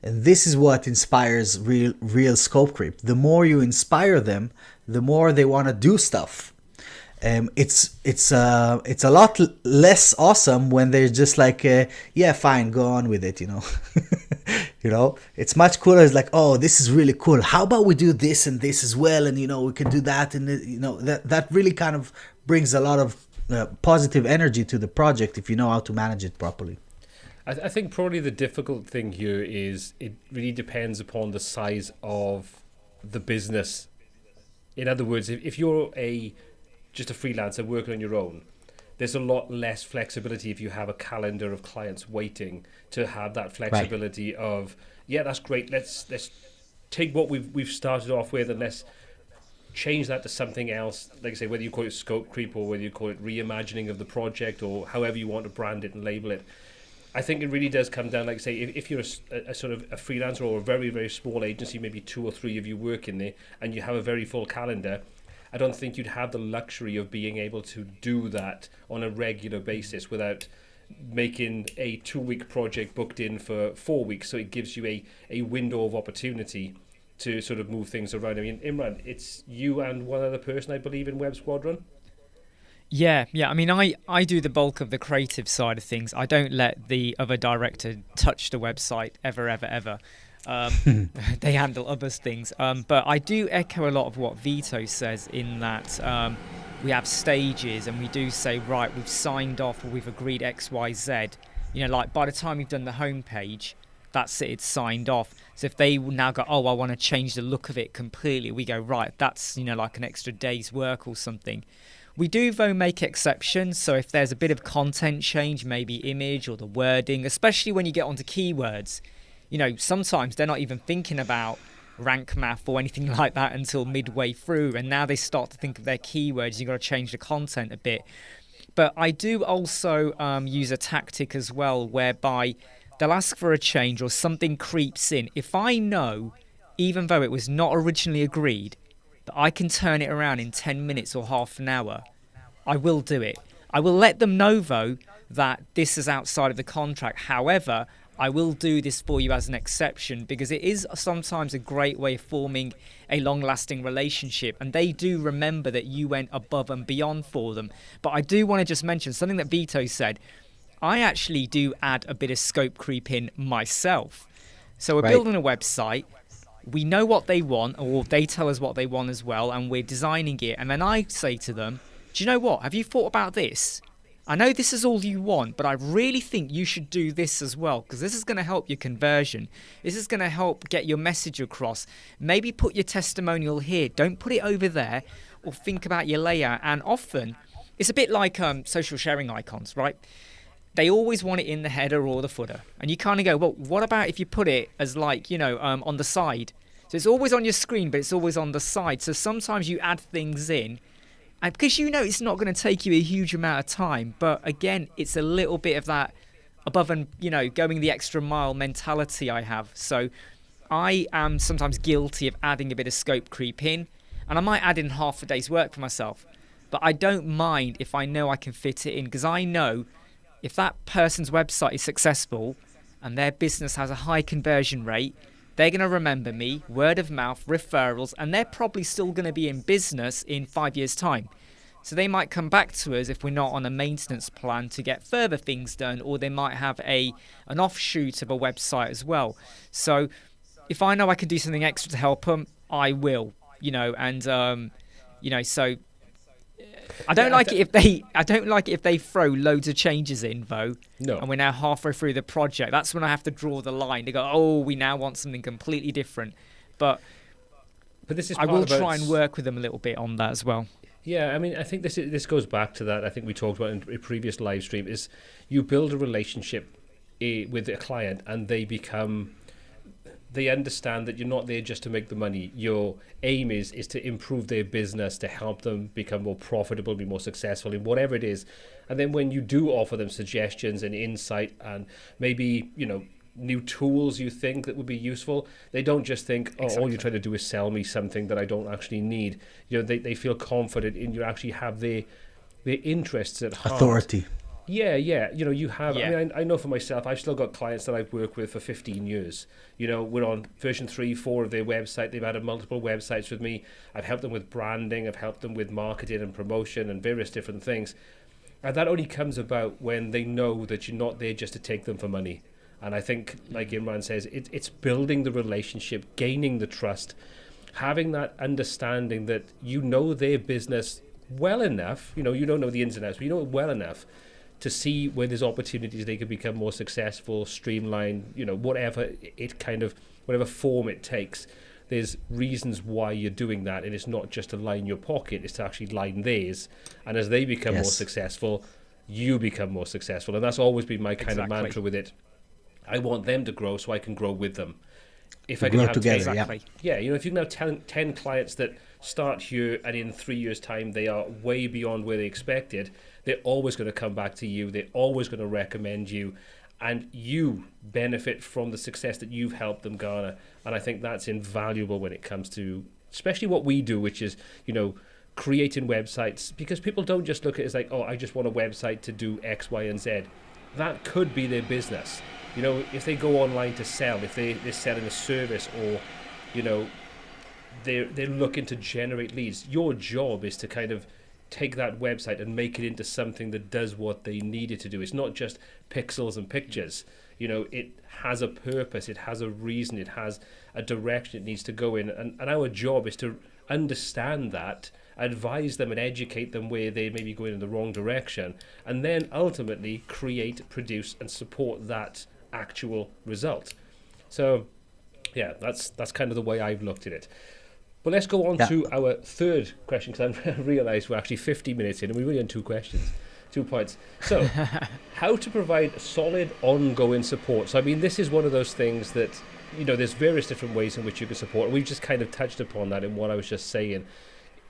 and this is what inspires real scope creep. The more you inspire them, the more they want to do stuff. It's a lot less awesome when they're just like, yeah, fine, go on with it, It's much cooler. It's like, oh, this is really cool. How about we do this and this as well, and we can do that, and that really kind of brings a lot of positive energy to the project if you know how to manage it properly. I think probably the difficult thing here is it really depends upon the size of the business. In other words, if you're just a freelancer working on your own, there's a lot less flexibility if you have a calendar of clients waiting to have that flexibility of, yeah, that's great. Let's take what we've started off with and let's change that to something else. Like I say, whether you call it scope creep or whether you call it reimagining of the project or however you want to brand it and label it. I think it really does come down, like I say, if you're a sort of a freelancer or a very, very small agency, maybe 2 or 3 of you work in there, and you have a very full calendar, I don't think you'd have the luxury of being able to do that on a regular basis without making a 2-week project booked in for 4 weeks. So it gives you a window of opportunity to sort of move things around. I mean, Imran, it's you and one other person, I believe, in Web Squadron. Yeah. I mean, I do the bulk of the creative side of things. I don't let the other director touch the website ever. They handle other things. But I do echo a lot of what Vito says in that we have stages and we do say, right, we've signed off or we've agreed X, Y, Z. You know, like by the time we've done the homepage, that's it, it's signed off. So if they now go, oh, I want to change the look of it completely, we go, right, that's, you know, like an extra day's work or something. We do, though, make exceptions. So if there's a bit of content change, maybe image or the wording, especially when you get onto keywords, you know, sometimes they're not even thinking about rank math or anything like that until midway through. And now they start to think of their keywords. You've got to change the content a bit. But I do also use a tactic as well, whereby they'll ask for a change or something creeps in. If I know, even though it was not originally agreed, that I can turn it around in 10 minutes or half an hour, I will do it. I will let them know, though, that this is outside of the contract. However, I will do this for you as an exception because it is sometimes a great way of forming a long-lasting relationship, and they do remember that you went above and beyond for them. But I do want to just mention something that Vito said. I actually do add a bit of scope creep in myself. So we're building a website. We know what they want, or they tell us what they want as well, and we're designing it. And then I say to them, do you know what? Have you thought about this? I know this is all you want, but I really think you should do this as well, because this is going to help your conversion. This is going to help get your message across. Maybe put your testimonial here. Don't put it over there, or think about your layout. And often, it's a bit like social sharing icons, right? They always want it in the header or the footer. And you kind of go, well, what about if you put it as like, you know, on the side? So it's always on your screen, but it's always on the side. So sometimes you add things in. And because you know it's not going to take you a huge amount of time. But again, it's a little bit of that above and, you know, going the extra mile mentality I have. So I am sometimes guilty of adding a bit of scope creep in. And I might add in half a day's work for myself. But I don't mind if I know I can fit it in, because I know if that person's website is successful and their business has a high conversion rate, they're going to remember me, word of mouth, referrals, and they're probably still going to be in business in 5 years' time. So they might come back to us if we're not on a maintenance plan to get further things done, or they might have an offshoot of a website as well. So if I know I can do something extra to help them, I will, you know, and, you know, so I don't like it if they throw loads of changes in, though. No. And we're now halfway through the project. That's when I have to draw the line to go, oh, we now want something completely different. But this is I will try and work with them a little bit on that as well. Yeah, I mean, I think this goes back to that. I think we talked about in a previous live stream is you build a relationship with a client and they understand that you're not there just to make the money. Your aim is to improve their business, to help them become more profitable, be more successful in whatever it is. And then when you do offer them suggestions and insight and maybe, you know, new tools you think that would be useful, they don't just think, oh, all you're trying to do is sell me something that I don't actually need. You know, they feel confident in you actually have their interests at heart. Authority. Yeah. You know, you have. Yeah. I mean, I know for myself, I've still got clients that I've worked with for 15 years. You know, we're on version 3, 4 of their website. They've added multiple websites with me. I've helped them with branding. I've helped them with marketing and promotion and various different things. And that only comes about when they know that you're not there just to take them for money. And I think, like Imran says, it's building the relationship, gaining the trust, having that understanding that you know their business well enough, you don't know the ins and outs, but you know it well enough to see where there's opportunities they could become more successful, streamline, whatever form it takes. There's reasons why you're doing that, and it's not just to line your pocket, it's to actually line theirs. And as they become more successful, you become more successful. And that's always been my kind of mantra with it. I want them to grow so I can grow with them. If I can have together, if you can have 10 clients that start here and in 3 years' time they are way beyond where they expected, they're always going to come back to you. They're always going to recommend you, and you benefit from the success that you've helped them garner. And I think that's invaluable when it comes to, especially what we do, which is, creating websites, because people don't just look at it as like, oh, I just want a website to do X, Y, and Z. That could be their business. If they go online to sell, if they're selling a service, or, they're looking to generate leads, your job is to kind of take that website and make it into something that does what they need it to do. It's not just pixels and pictures. It has a purpose, it has a reason, it has a direction it needs to go in. And our job is to understand that, advise them and educate them where they may be going in the wrong direction, and then ultimately create, produce, and support that actual result. So, yeah, that's kind of the way I've looked at it. But let's go on to our third question, because I realised we're actually 50 minutes in and we've only done 2 questions, 2 points. So, how to provide solid ongoing support. So, I mean, this is one of those things that, there's various different ways in which you can support. And we've just kind of touched upon that in what I was just saying.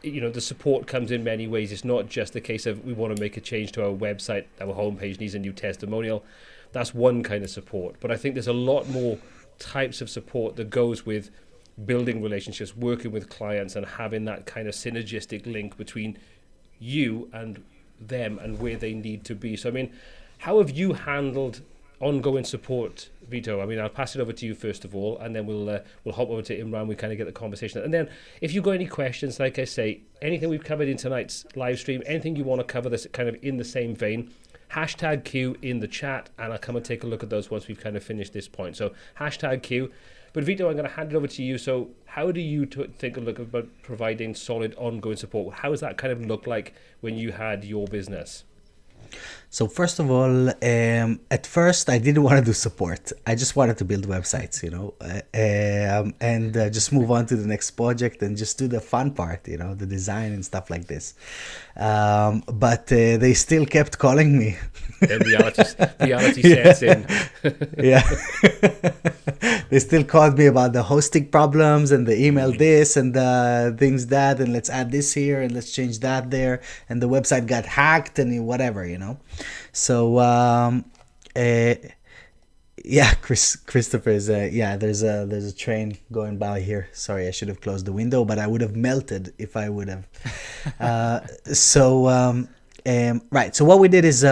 The support comes in many ways. It's not just a case of we want to make a change to our website, our homepage needs a new testimonial. That's one kind of support. But I think there's a lot more types of support that goes with building relationships, working with clients, and having that kind of synergistic link between you and them and where they need to be. So, I mean, how have you handled ongoing support, Vito? I mean, I'll pass it over to you first of all, and then we'll hop over to Imran. We kind of get the conversation, and then if you've got any questions, like I say, anything we've covered in tonight's live stream, anything you want to cover that's kind of in the same vein, hashtag Q in the chat, and I'll come and take a look at those once we've kind of finished this point. So hashtag Q. But Vito, I'm going to hand it over to you. So how do you think about providing solid ongoing support? How does that kind of look like when you had your business? So first of all, at first I didn't want to do support. I just wanted to build websites, and just move on to the next project and just do the fun part, the design and stuff like this. But they still kept calling me. And reality sets in. Yeah. They still called me about the hosting problems and the email this and the things that, and let's add this here and let's change that there, and the website got hacked and whatever, So Christopher is there's a train going by here. Sorry, I should have closed the window, but I would have melted if I would have. Right. So what we did is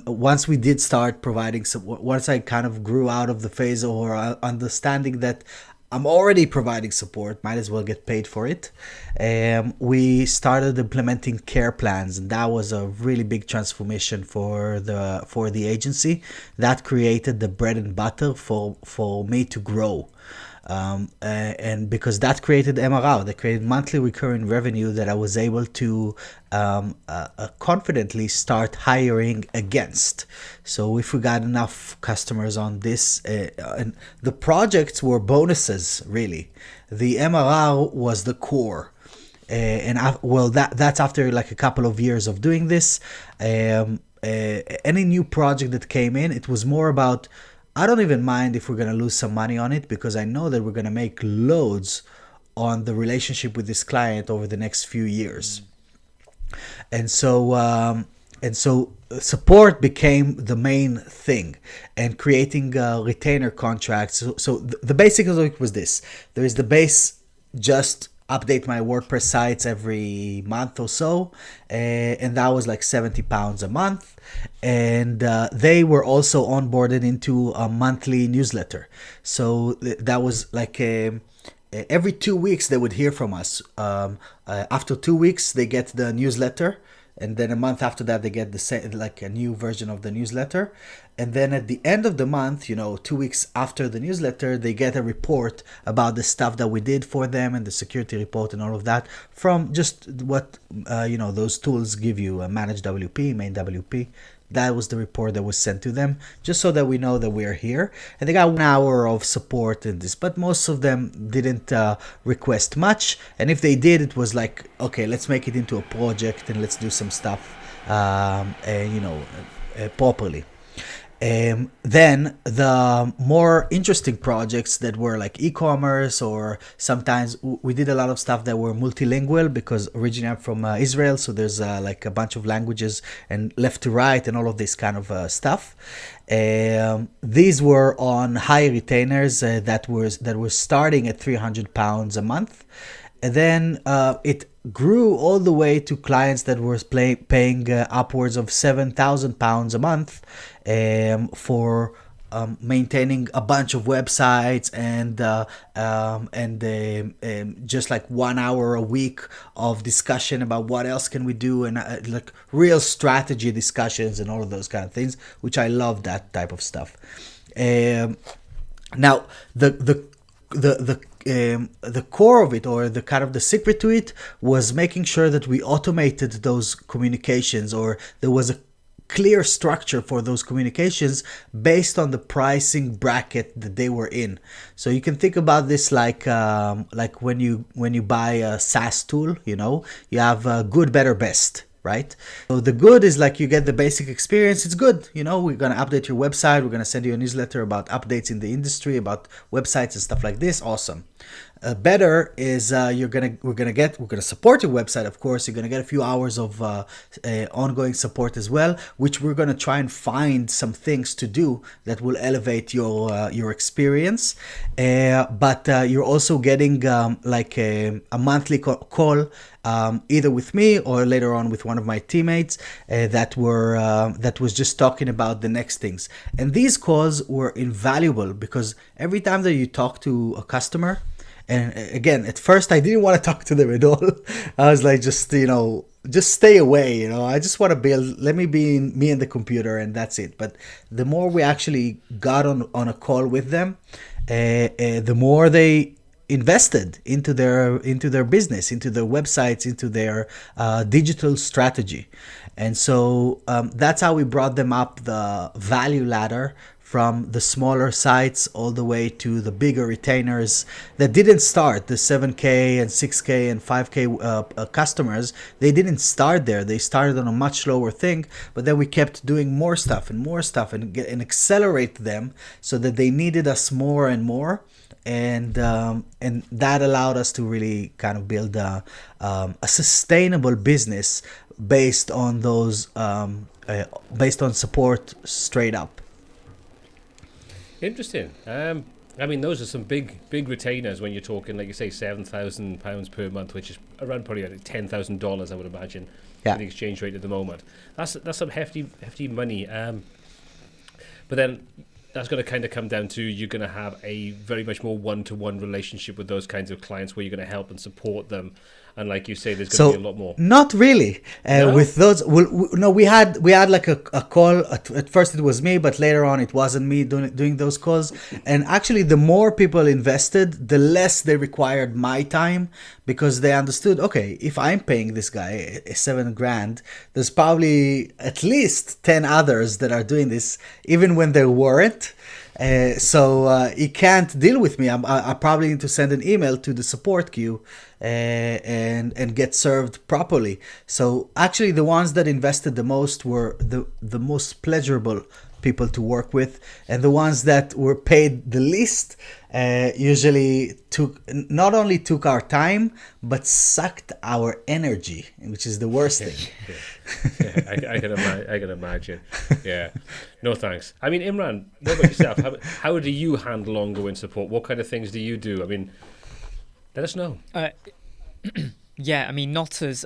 once we did start providing once I kind of grew out of the phase or understanding that I'm already providing support, might as well get paid for it. We started implementing care plans, and that was a really big transformation for the agency. That created the bread and butter for me to grow. And because that created MRR, that created monthly recurring revenue that I was able to confidently start hiring against. So if we got enough customers on this, and the projects were bonuses, really. The MRR was the core. That's after like a couple of years of doing this. Any new project that came in, it was more about, I don't even mind if we're going to lose some money on it, because I know that we're going to make loads on the relationship with this client over the next few years. And so support became the main thing, and creating retainer contracts. So the basic of it was this. There is the base, just update my WordPress sites every month or so, and that was like £70 a month. And they were also onboarded into a monthly newsletter. So that was like every 2 weeks they would hear from us. After 2 weeks they get the newsletter, and then a month after that they get like a new version of the newsletter, and then at the end of the month, 2 weeks after the newsletter, they get a report about the stuff that we did for them and the security report and all of that from just what those tools give you, Manage WP, Main WP. That was the report that was sent to them, just so that we know that we're here. And they got 1 hour of support in this, but most of them didn't request much. And if they did, it was like, okay, let's make it into a project and let's do some stuff, properly. Then the more interesting projects that were like e-commerce, or sometimes we did a lot of stuff that were multilingual, because originally I'm from Israel, so there's like a bunch of languages and left to right and all of this kind of stuff. These were on high retainers that were starting at £300 a month. And then it grew all the way to clients that were paying upwards of £7,000 a month for maintaining a bunch of websites and just like 1 hour a week of discussion about what else can we do, and like real strategy discussions and all of those kind of things, which I love that type of stuff. Now the core of it, or the kind of the secret to it, was making sure that we automated those communications, or there was a clear structure for those communications based on the pricing bracket that they were in. So you can think about this like when you buy a SaaS tool, you have good, better, best. Right? So the good is like you get the basic experience. It's good. We're going to update your website. We're going to send you a newsletter about updates in the industry, about websites and stuff like this. Awesome. Better is we're gonna support your website. Of course, you're gonna get a few hours of ongoing support as well, which we're gonna try and find some things to do that will elevate your experience. But you're also getting like a monthly call, either with me or later on with one of my teammates that was just talking about the next things. And these calls were invaluable, because every time that you talk to a customer, and again, at first I didn't want to talk to them at all. I was like, just stay away. I just want to build. Let me be me and the computer, and that's it. But the more we actually got on a call with them, the more they invested into their business, into their websites, into their digital strategy. And so that's how we brought them up the value ladder, from the smaller sites all the way to the bigger retainers that didn't start, the 7K and 6K and 5K customers. They didn't start there. They started on a much lower thing, but then we kept doing more stuff and accelerate them so that they needed us more and more. And that allowed us to really kind of build a sustainable business based on those based on support straight up. Interesting. I mean, those are some big retainers when you're talking, like you say, £7,000 per month, which is around probably like $10,000, I would imagine, yeah, the exchange rate at the moment. That's some hefty money. But then that's going to kind of come down to, you're going to have a very much more one-to-one relationship with those kinds of clients, where you're going to help and support them. And like you say, there's going to be a lot more. Not really. No? With those, we had like a call. At first it was me, but later on it wasn't me doing those calls. And actually, the more people invested, the less they required my time, because they understood, okay, if I'm paying this guy $7,000, there's probably at least 10 others that are doing this, even when there weren't. So he can't deal with me. I probably need to send an email to the support queue and get served properly. So actually, the ones that invested the most were the most pleasurable people to work with, and the ones that were paid the least usually not only took our time, but sucked our energy, which is the worst thing. Yeah, I can imagine. Yeah, no thanks. I mean, Imran, what about yourself? How do you handle ongoing support? What kind of things do you do? I mean, let us know. Yeah, I mean, not as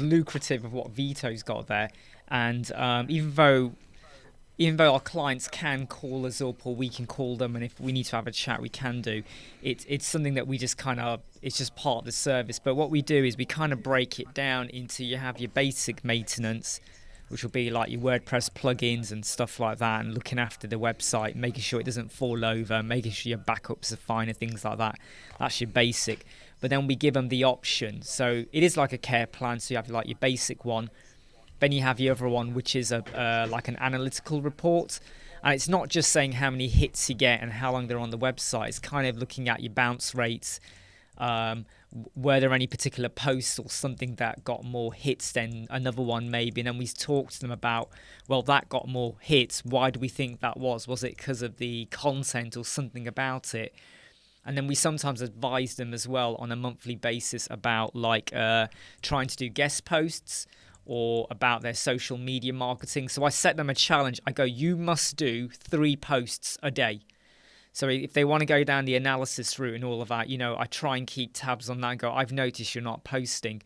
lucrative of what Vito's got there, and even though even though our clients can call us up or we can call them, and if we need to have a chat, we can do. It's something that we just kind of, it's just part of the service. But what we do is we kind of break it down into, you have your basic maintenance, which will be like your WordPress plugins and stuff like that, and looking after the website, making sure it doesn't fall over, making sure your backups are fine and things like that. That's your basic. But then we give them the option. So it is like a care plan. So you have like your basic one. Then you have your other one, which is like an analytical report. And it's not just saying how many hits you get and how long they're on the website. It's kind of looking at your bounce rates. Were there any particular posts or something that got more hits than another one maybe? And then we talk to them about, well, that got more hits. Why do we think that was? Was it because of the content or something about it? And then we sometimes advise them as well on a monthly basis about like trying to do guest posts or about their social media marketing. So I set them a challenge. I go, you must do 3 posts a day. So if they want to go down the analysis route and all of that, I try and keep tabs on that and go, I've noticed you're not posting.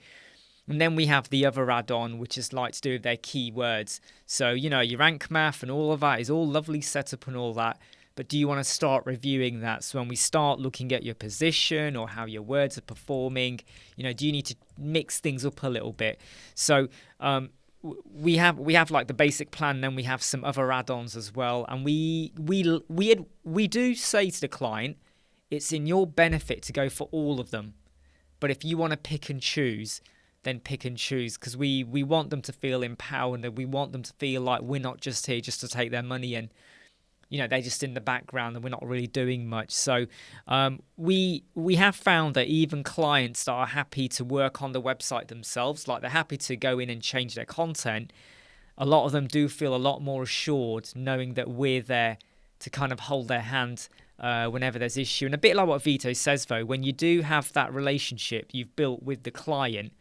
And then we have the other add-on, which is like to do with their keywords. So, your rank math and all of that is all lovely setup and all that. But do you want to start reviewing that? So when we start looking at your position or how your words are performing, do you need to mix things up a little bit? So we have like the basic plan, then we have some other add-ons as well. And we do say to the client, it's in your benefit to go for all of them. But if you want to pick and choose, then pick and choose, because we want them to feel empowered, and we want them to feel like we're not just here just to take their money and they're just in the background and we're not really doing much. So we have found that even clients that are happy to work on the website themselves, like they're happy to go in and change their content, a lot of them do feel a lot more assured knowing that we're there to kind of hold their hand whenever there's issue. And a bit like what Vito says, though, when you do have that relationship you've built with the client,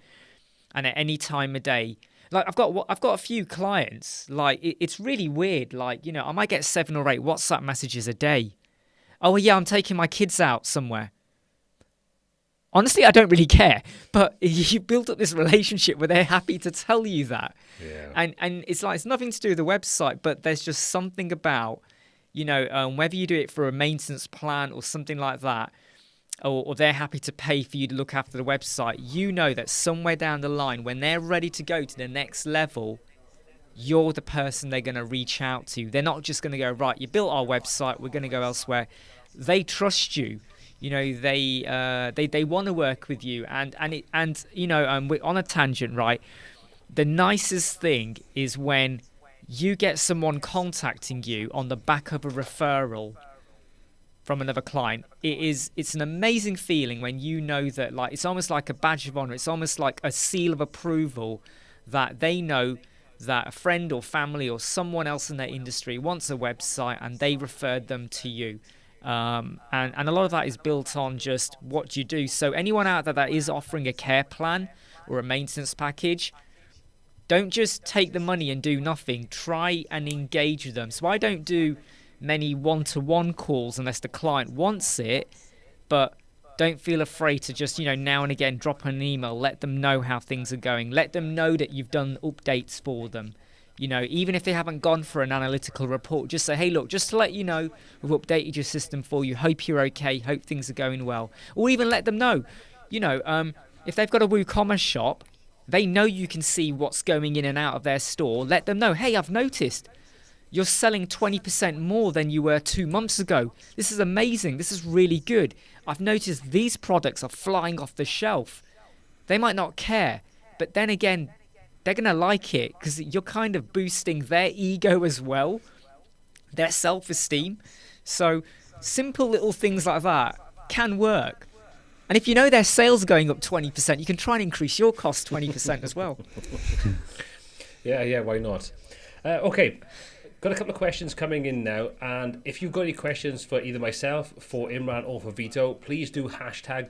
and at any time of day, like I've got a few clients, like it's really weird. Like, I might get 7 or 8 WhatsApp messages a day. Oh, yeah, I'm taking my kids out somewhere. Honestly, I don't really care. But you built up this relationship where they're happy to tell you that. Yeah. And it's like, it's nothing to do with the website, but there's just something about, whether you do it for a maintenance plan or something like that, or they're happy to pay for you to look after the website, that somewhere down the line, when they're ready to go to the next level, you're the person they're going to reach out to. They're not just going to go, right, you built our website, we're going to go elsewhere. They trust you. They want to work with you. And we're on a tangent, right? The nicest thing is when you get someone contacting you on the back of a referral from another client. It's an amazing feeling when that, like, it's almost like a badge of honor. It's almost like a seal of approval that they know that a friend or family or someone else in their industry wants a website and they referred them to you. And a lot of that is built on just what you do. So anyone out there that is offering a care plan or a maintenance package, don't just take the money and do nothing. Try and engage with them. So I don't do many one-to-one calls unless the client wants it, but don't feel afraid to just, now and again drop an email, let them know how things are going, let them know that you've done updates for them. Even if they haven't gone for an analytical report, just say, hey, look, just to let you know, we've updated your system for you, hope you're okay, hope things are going well. Or even let them know, if they've got a WooCommerce shop, they know you can see what's going in and out of their store. Let them know, hey, I've noticed you're selling 20% more than you were 2 months ago. This is amazing. This is really good. I've noticed these products are flying off the shelf. They might not care, but then again, they're going to like it because you're kind of boosting their ego as well, their self-esteem. So simple little things like that can work. And if their sales are going up 20%, you can try and increase your cost 20% as well. Yeah, why not? Okay. Got a couple of questions coming in now, and if you've got any questions for either myself, for Imran, or for Vito, please do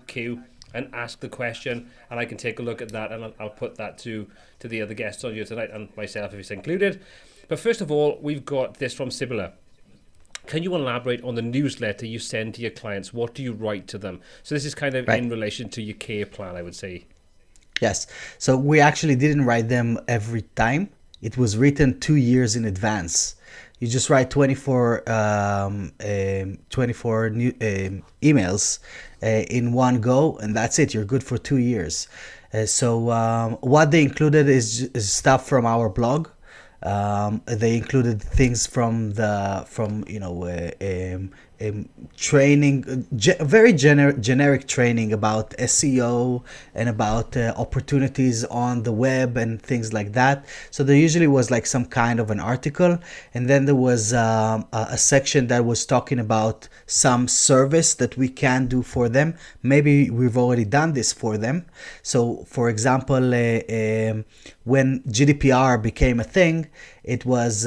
#Q and ask the question, and I can take a look at that, and I'll put that to the other guests on here tonight, and myself if it's included. But first of all, we've got this from Sibylla. Can you elaborate on the newsletter you send to your clients? What do you write to them? So this is kind of in relation to your care plan, I would say. Yes. So we actually didn't write them every time. It was written 2 years in advance. You just write 24 new emails in one go, and that's it. You're good for 2 years. So what they included is stuff from our blog. They included things from training, very generic training about SEO and about opportunities on the web and things like that. So there usually was like some kind of an article, and then there was a section that was talking about some service that we can do for them. Maybe we've already done this for them. So for example, when GDPR became a thing, it was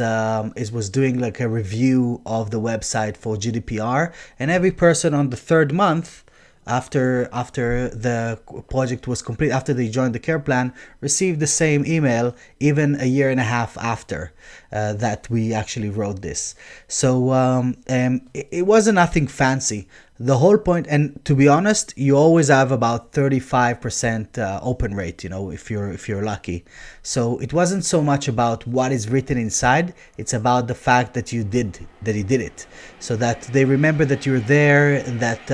doing like a review of the website for GDPR, and every person on the third month after the project was complete, after they joined the care plan, received the same email even a year and a half after that we actually wrote this. So it wasn't nothing fancy. The whole point, and to be honest, you always have about 35% open rate, if you're lucky. So it wasn't so much about what is written inside, it's about the fact that you did it, so that they remember that you're there, that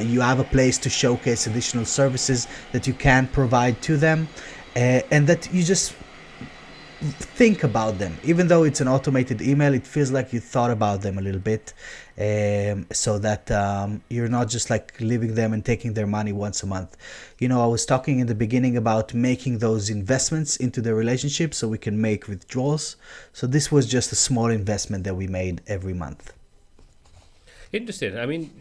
you have a place to showcase additional services that you can provide to them, and that you just think about them. Even though it's an automated email, it feels like you thought about them a little bit, so that you're not just like leaving them and taking their money once a month. I was talking in the beginning about making those investments into the relationship so we can make withdrawals. So this was just a small investment that we made every month. Interesting. I mean,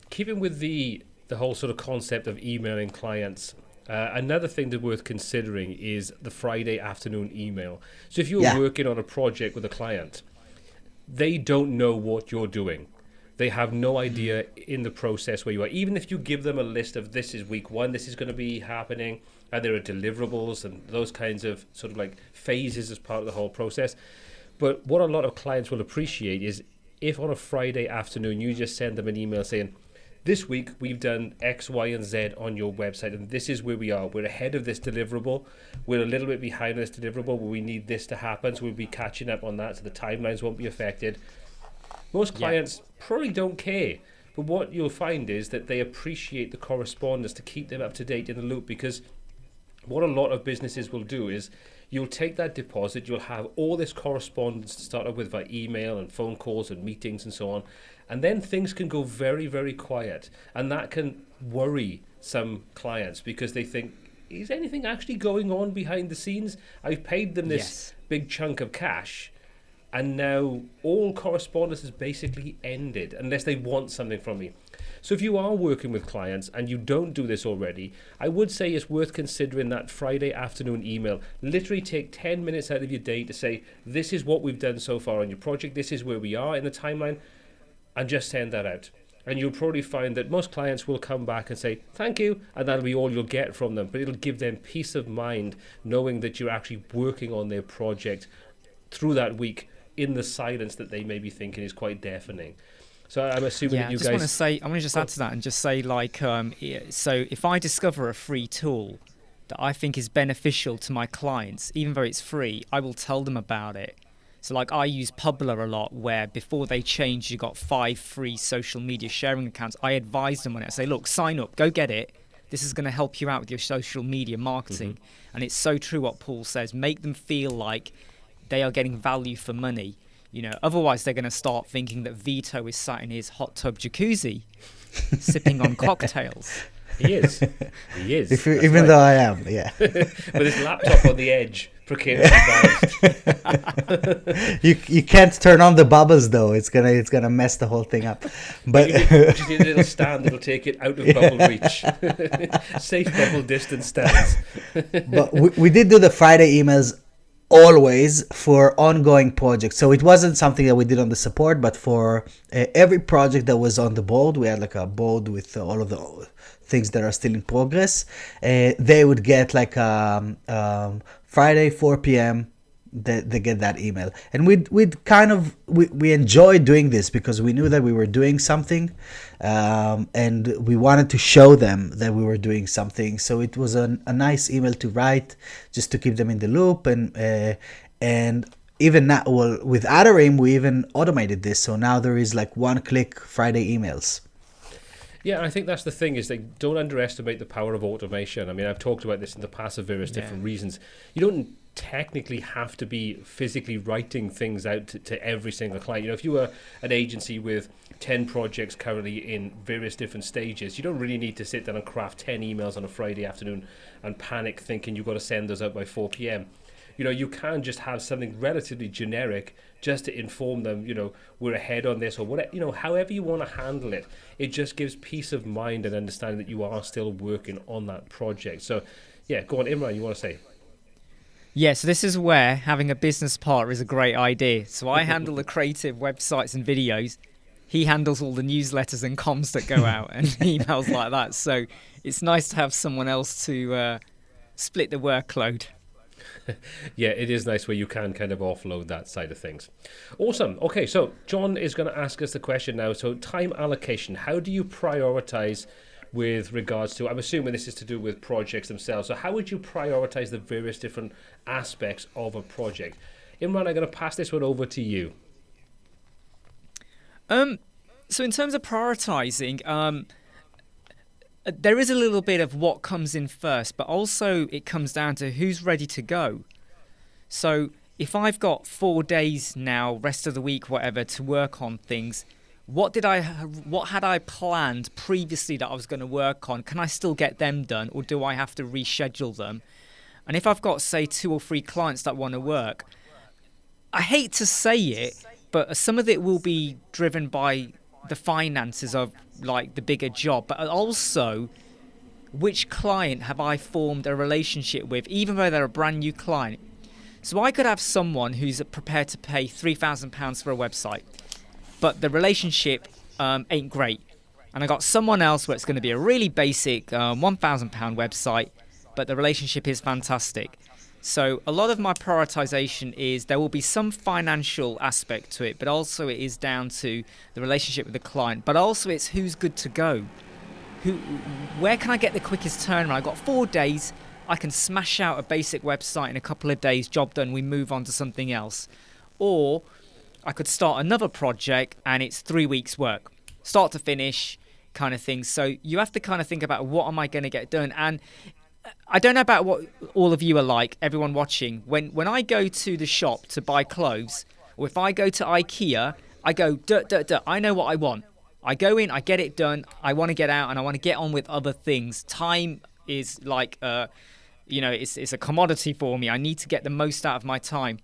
keeping with the whole sort of concept of emailing clients, another thing that's worth considering is the Friday afternoon email. So if you're working on a project with a client, they don't know what you're doing. They have no idea in the process where you are. Even if you give them a list of this is week 1, this is going to be happening, and there are deliverables and those kinds of sort of like phases as part of the whole process. But what a lot of clients will appreciate is if on a Friday afternoon you just send them an email saying, this week we've done X, Y, and Z on your website, and this is where we are. We're ahead of this deliverable. We're a little bit behind this deliverable where we need this to happen, so we'll be catching up on that, so the timelines won't be affected. Most clients probably don't care, but what you'll find is that they appreciate the correspondence to keep them up to date in the loop, because what a lot of businesses will do is you'll take that deposit, you'll have all this correspondence to start off with via email and phone calls and meetings and so on, and then things can go very, very quiet, and that can worry some clients because they think, is anything actually going on behind the scenes? I've paid them this big chunk of cash, and now all correspondence is basically ended unless they want something from me. So if you are working with clients and you don't do this already, I would say it's worth considering that Friday afternoon email. Literally take 10 minutes out of your day to say, this is what we've done so far on your project, this is where we are in the timeline, and just send that out. And you'll probably find that most clients will come back and say, thank you, and that'll be all you'll get from them. But it'll give them peace of mind knowing that you're actually working on their project through that week in the silence that they may be thinking is quite deafening. So I'm assuming that you guys... I want to just add to that and just say, like, so if I discover a free tool that I think is beneficial to my clients, even though it's free, I will tell them about it. So like I use Publer a lot, where before they change, you got 5 free social media sharing accounts. I advise them on it. I say, look, sign up, go get it. This is going to help you out with your social media marketing. And it's so true what Paul says. Make them feel like they are getting value for money. Otherwise they're going to start thinking that Vito is sat in his hot tub jacuzzi, sipping on cocktails. He is. Even though I am, yeah. With his laptop on the edge, precariously balanced. You can't turn on the bubbles though. It's gonna mess the whole thing up. But you just need a little stand that'll take it out of bubble reach. Safe bubble distance stands. But we did do the Friday emails always for ongoing projects. So it wasn't something that we did on the support, but for every project that was on the board, we had like a board with all of the things that are still in progress. They would get like Friday 4 p.m. They get that email, and we enjoyed doing this because we knew that we were doing something, and we wanted to show them that we were doing something. So it was a nice email to write just to keep them in the loop, and even now, well, with Adarim, we even automated this. So now there is like one-click Friday emails. Yeah, I think that's the thing, is that don't underestimate the power of automation. I mean, I've talked about this in the past for various different reasons. You don't technically have to be physically writing things out to every single client. You know, if you were an agency with 10 projects currently in various different stages, you don't really need to sit down and craft 10 emails on a Friday afternoon and panic thinking you've got to send those out by 4 p.m. You know, you can just have something relatively generic just to inform them, you know, we're ahead on this, or whatever, you know, however you want to handle it. It just gives peace of mind and understanding that you are still working on that project. So, yeah, go on, Imran, you want to say? Yeah, so this is where having a business partner is a great idea. So I handle the creative websites and videos. He handles all the newsletters and comms that go out and emails like that. So it's nice to have someone else to split the workload. Yeah, it is nice where you can kind of offload that side of things. Awesome. Okay, so John is going to ask us the question now. So time allocation, how do you prioritize with regards to, I'm assuming this is to do with projects themselves. So how would you prioritize the various different aspects of a project? Imran, I'm going to pass this one over to you. So in terms of prioritizing, there is a little bit of what comes in first, but also it comes down to who's ready to go. So if I've got 4 days now, rest of the week, whatever, to work on things, what had I planned previously that I was going to work on? Can I still get them done, or do I have to reschedule them? And if I've got, say, 2 or 3 clients that want to work, I hate to say it, but some of it will be driven by the finances of like the bigger job, but also which client have I formed a relationship with, even though they're a brand new client. So I could have someone who's prepared to pay £3,000 for a website, but the relationship ain't great. And I got someone else where it's going to be a really basic £1,000 website, but the relationship is fantastic. So a lot of my prioritization is there will be some financial aspect to it, but also it is down to the relationship with the client, but also it's who's good to go. Where can I get the quickest turnaround? I've got 4 days. I can smash out a basic website in a couple of days, job done, we move on to something else. Or I could start another project and it's 3 weeks work, start to finish kind of thing. So you have to kind of think about what am I going to get done? And I don't know about what all of you are like, everyone watching. When I go to the shop to buy clothes, or if I go to IKEA, I go, I know what I want. I go in, I get it done, I want to get out and I want to get on with other things. Time is like, it's a commodity for me. I need to get the most out of my time.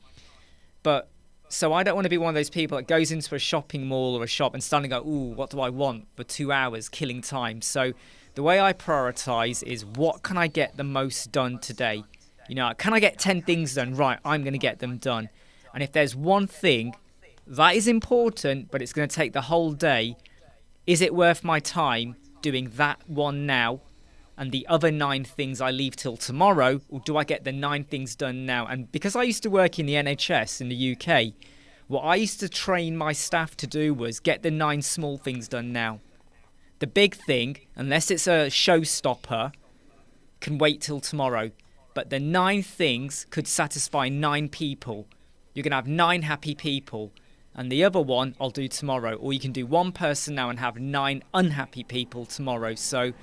But so I don't want to be one of those people that goes into a shopping mall or a shop and suddenly go, ooh, what do I want for 2 hours, killing time. So the way I prioritize is what can I get the most done today? You know, can I get 10 things done? Right, I'm going to get them done. And if there's one thing that is important, but it's going to take the whole day, is it worth my time doing that one now and the other 9 things I leave till tomorrow? Or do I get the 9 things done now? And because I used to work in the NHS in the UK, what I used to train my staff to do was get the 9 small things done now. The big thing, unless it's a showstopper, can wait till tomorrow. But the 9 things could satisfy 9 people. You're going to have 9 happy people. And the other one I'll do tomorrow. Or you can do 1 person now and have 9 unhappy people tomorrow. So,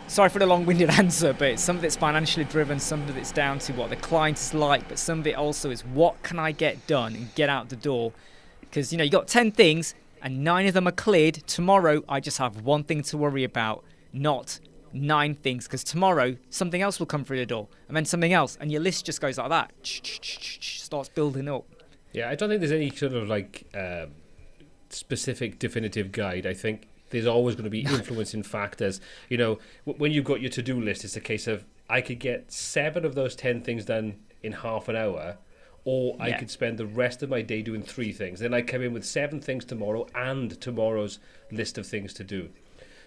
sorry for the long-winded answer, but some of it's financially driven, some of it's down to what the client is like, but some of it also is what can I get done and get out the door. Because, you got 10 things, and 9 of them are cleared. Tomorrow, I just have 1 thing to worry about, not 9 things. Because tomorrow, something else will come through the door, and then something else, and your list just goes like that. Starts building up. Yeah, I don't think there's any sort of like specific definitive guide. I think there's always going to be influencing factors. When you've got your to-do list, it's a case of I could get 7 of those 10 things done in half an hour, or I could spend the rest of my day doing 3 things. Then I come in with 7 things tomorrow and tomorrow's list of things to do.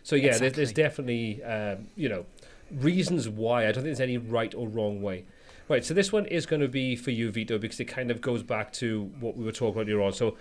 So yeah, exactly. there's definitely reasons why. I don't think there's any right or wrong way. Right, so this one is going to be for you, Vito, because it kind of goes back to what we were talking about earlier on. So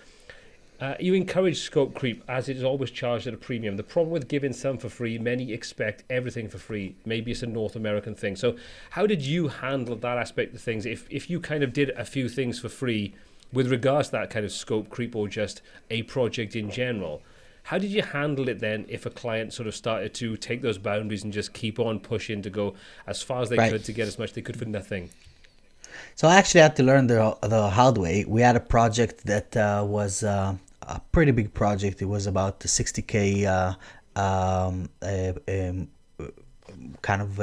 You encourage scope creep as it is always charged at a premium. The problem with giving some for free, many expect everything for free. Maybe it's a North American thing. So how did you handle that aspect of things? If you kind of did a few things for free with regards to that kind of scope creep or just a project in general, how did you handle it then if a client sort of started to take those boundaries and just keep on pushing to go as far as they could to get as much they could for nothing? So I actually had to learn the hard way. We had a project that was a pretty big project. It was about 60K kind of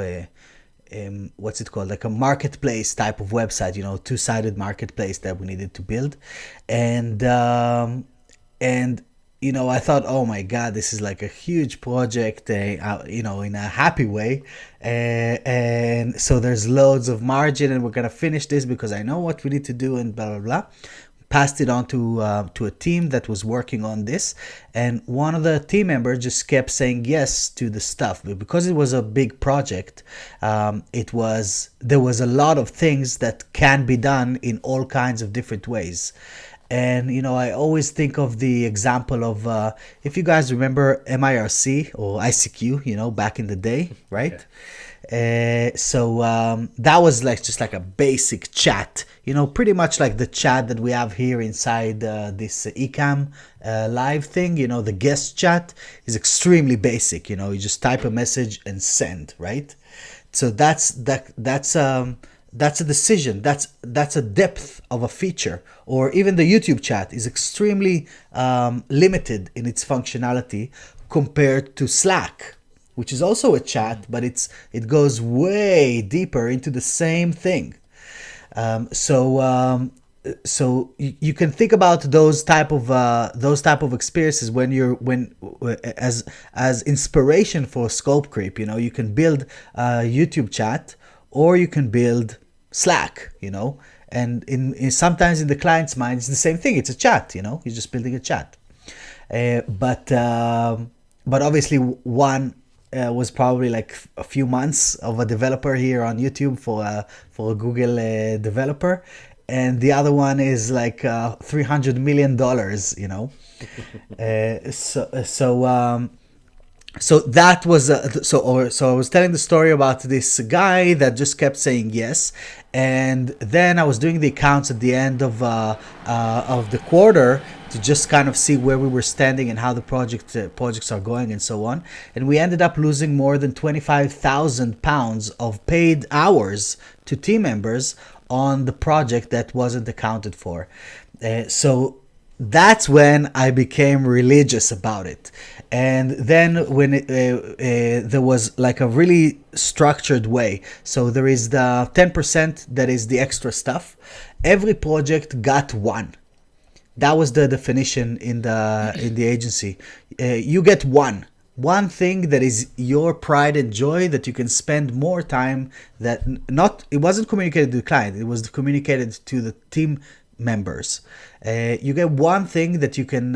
what's it called, like a marketplace type of website, two-sided marketplace that we needed to build. And I thought, oh my God, this is like a huge project, in a happy way. And so there's loads of margin and we're going to finish this because I know what we need to do and blah, blah, blah. Passed it on to a team that was working on this. And one of the team members just kept saying yes to the stuff. But because it was a big project, there was a lot of things that can be done in all kinds of different ways. And, I always think of the example of, if you guys remember MIRC or ICQ, back in the day, right? So that was just like a basic chat, pretty much like the chat that we have here inside this Ecamm live thing. The guest chat is extremely basic. You just type a message and send, right? So that's a decision. That's a depth of a feature. Or even the YouTube chat is extremely limited in its functionality compared to Slack, which is also a chat, but it goes way deeper into the same thing. So you can think about those type of experiences as inspiration for scope creep. You can build a YouTube chat or you can build Slack, and in sometimes in the client's mind it's the same thing. It's a chat, you're just building a chat. But obviously one was probably like a few months of a developer here on YouTube for a Google developer, and the other one is like $300 million, So that was so I was telling the story about this guy that just kept saying yes, and then I was doing the accounts at the end of the quarter to just kind of see where we were standing and how the projects are going and so on. And we ended up losing more than £25,000 of paid hours to team members on the project that wasn't accounted for. So that's when I became religious about it. And then when there was like a really structured way. So there is the 10% that is the extra stuff. Every project got one. That was the definition in the agency. You get one thing that is your pride and joy that you can spend more time. It wasn't communicated to the client. It was communicated to the team members. You get one thing that you can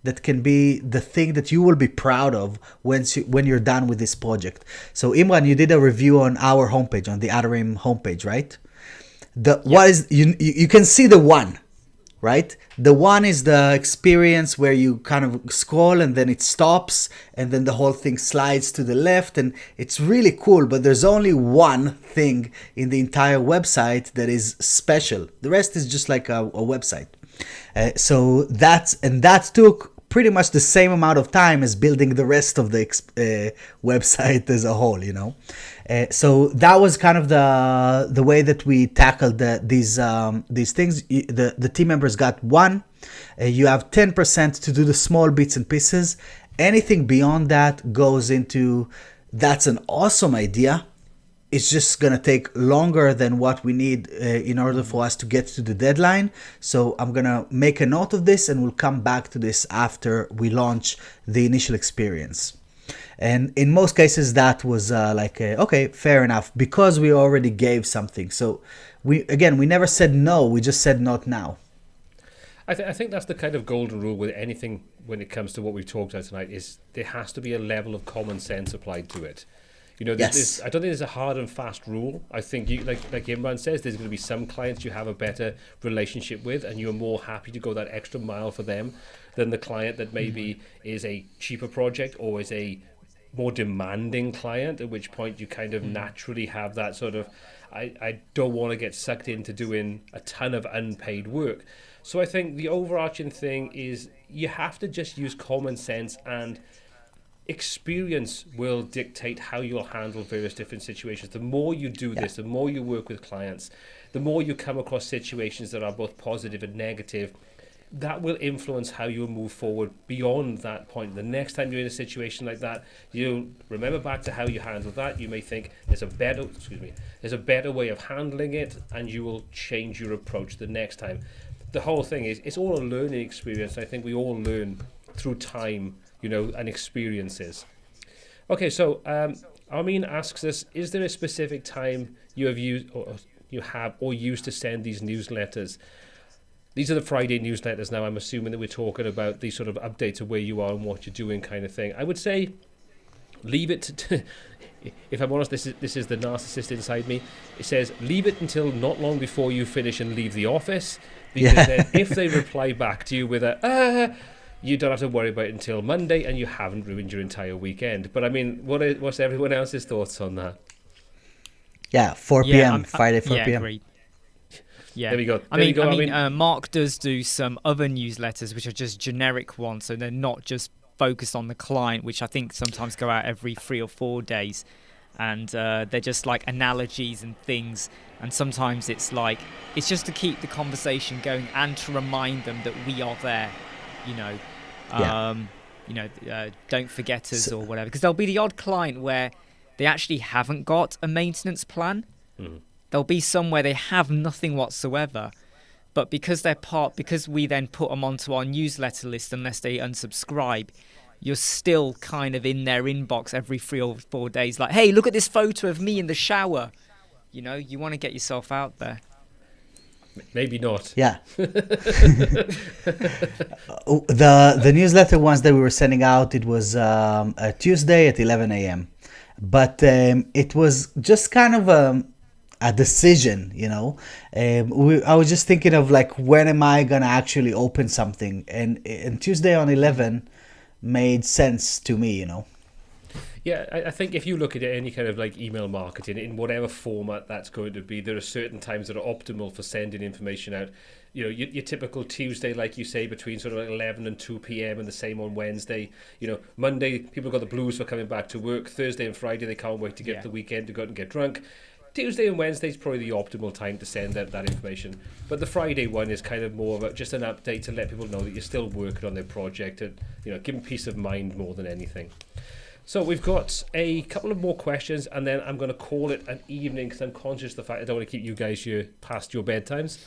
that can be the thing that you will be proud of when you're done with this project. So Imran, you did a review on our homepage, on the Adarim homepage, right? What is you can see the one, right? The one is the experience where you kind of scroll and then it stops and then the whole thing slides to the left, and it's really cool, but there's only one thing in the entire website that is special. The rest is just like a website. So that took pretty much the same amount of time as building the rest of the website as a whole, So that was kind of the way that we tackled these things. The team members got one. You have 10% to do the small bits and pieces. Anything beyond that goes into, that's an awesome idea. It's just going to take longer than what we need in order for us to get to the deadline. So I'm going to make a note of this and we'll come back to this after we launch the initial experience. And in most cases, that was okay, fair enough, because we already gave something. So we never said no, we just said not now. I think that's the kind of golden rule with anything when it comes to what we've talked about tonight, is there has to be a level of common sense applied to it. You know, Yes. I don't think there's a hard and fast rule. I think you, like Imran says, there's going to be some clients you have a better relationship with, and you're more happy to go that extra mile for them than the client that maybe is a cheaper project or is a more demanding client. At which point you kind of naturally have that sort of, I don't want to get sucked into doing a ton of unpaid work. So I think the overarching thing is you have to just use common sense, and experience will dictate how you'll handle various different situations. The more you do this, the more you work with clients, the more you come across situations that are both positive and negative, that will influence how you'll move forward beyond that point. The next time you're in a situation like that, you'll remember back to how you handled that. You may think there's a better way of handling it, and you will change your approach the next time. The whole thing is, it's all a learning experience. I think we all learn through time, you know, and experiences. Okay, so Armin asks us, is there a specific time you have used or used to send these newsletters? These are the Friday newsletters now. I'm assuming that we're talking about these sort of updates of where you are and what you're doing kind of thing. I would say leave it to, if I'm honest, this is the narcissist inside me. It says leave it until not long before you finish and leave the office, because then if they reply back to you with a you don't have to worry about it until Monday, and you haven't ruined your entire weekend. But I mean, what's everyone else's thoughts on that? Yeah, 4 p.m. Friday, 4 yeah, p.m. Agreed. Yeah, There we go. I mean, Mark does do some other newsletters which are just generic ones, so they're not just focused on the client, which I think sometimes go out every 3 or 4 days, and they're just like analogies and things. And sometimes it's just to keep the conversation going and to remind them that we are there, you know. Don't forget us or whatever, because there'll be the odd client where they actually haven't got a maintenance plan. There'll be some where they have nothing whatsoever, but because we then put them onto our newsletter list, unless they unsubscribe, you're still kind of in their inbox every 3 or 4 days, like, hey, look at this photo of me in the shower. You know, you want to get yourself out there. Maybe not. Yeah. The newsletter ones that we were sending out, it was a Tuesday at 11 a.m. But it was just kind of a decision, you know. I was just thinking of like, when am I gonna actually open something? And Tuesday on 11 made sense to me, you know. Yeah, I think if you look at any kind of like email marketing in whatever format that's going to be, there are certain times that are optimal for sending information out. You know, your typical Tuesday, like you say, between sort of like 11 and 2 p.m. and the same on Wednesday. You know, Monday, people got the blues for coming back to work. Thursday and Friday, they can't wait to get the weekend to go out and get drunk. Tuesday and Wednesday is probably the optimal time to send out that information. But the Friday one is kind of more of just an update to let people know that you're still working on their project and, you know, give them peace of mind more than anything. So we've got a couple of more questions, and then I'm going to call it an evening because I'm conscious of the fact I don't want to keep you guys here past your bedtimes.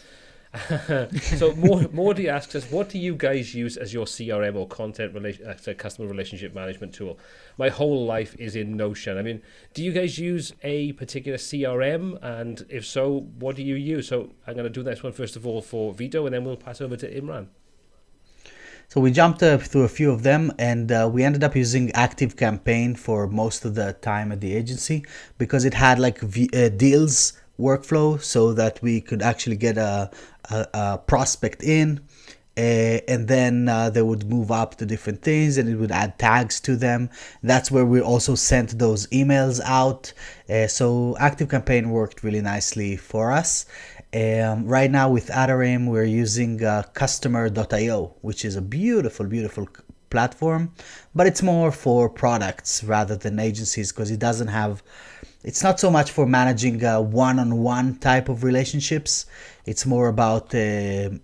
So Mordy asks us, what do you guys use as your CRM or customer relationship management tool? My whole life is in Notion. I mean, do you guys use a particular CRM? And if so, what do you use? So I'm going to do this one first of all for Vito, and then we'll pass over to Imran. So we jumped through a few of them, and we ended up using ActiveCampaign for most of the time at the agency, because it had like deals workflow, so that we could actually get a prospect in, and then they would move up to different things, and it would add tags to them. That's where we also sent those emails out. So ActiveCampaign worked really nicely for us. Right now with Adarim, we're using customer.io, which is a beautiful platform, but it's more for products rather than agencies, because it's not so much for managing one-on-one type of relationships. It's more about thousands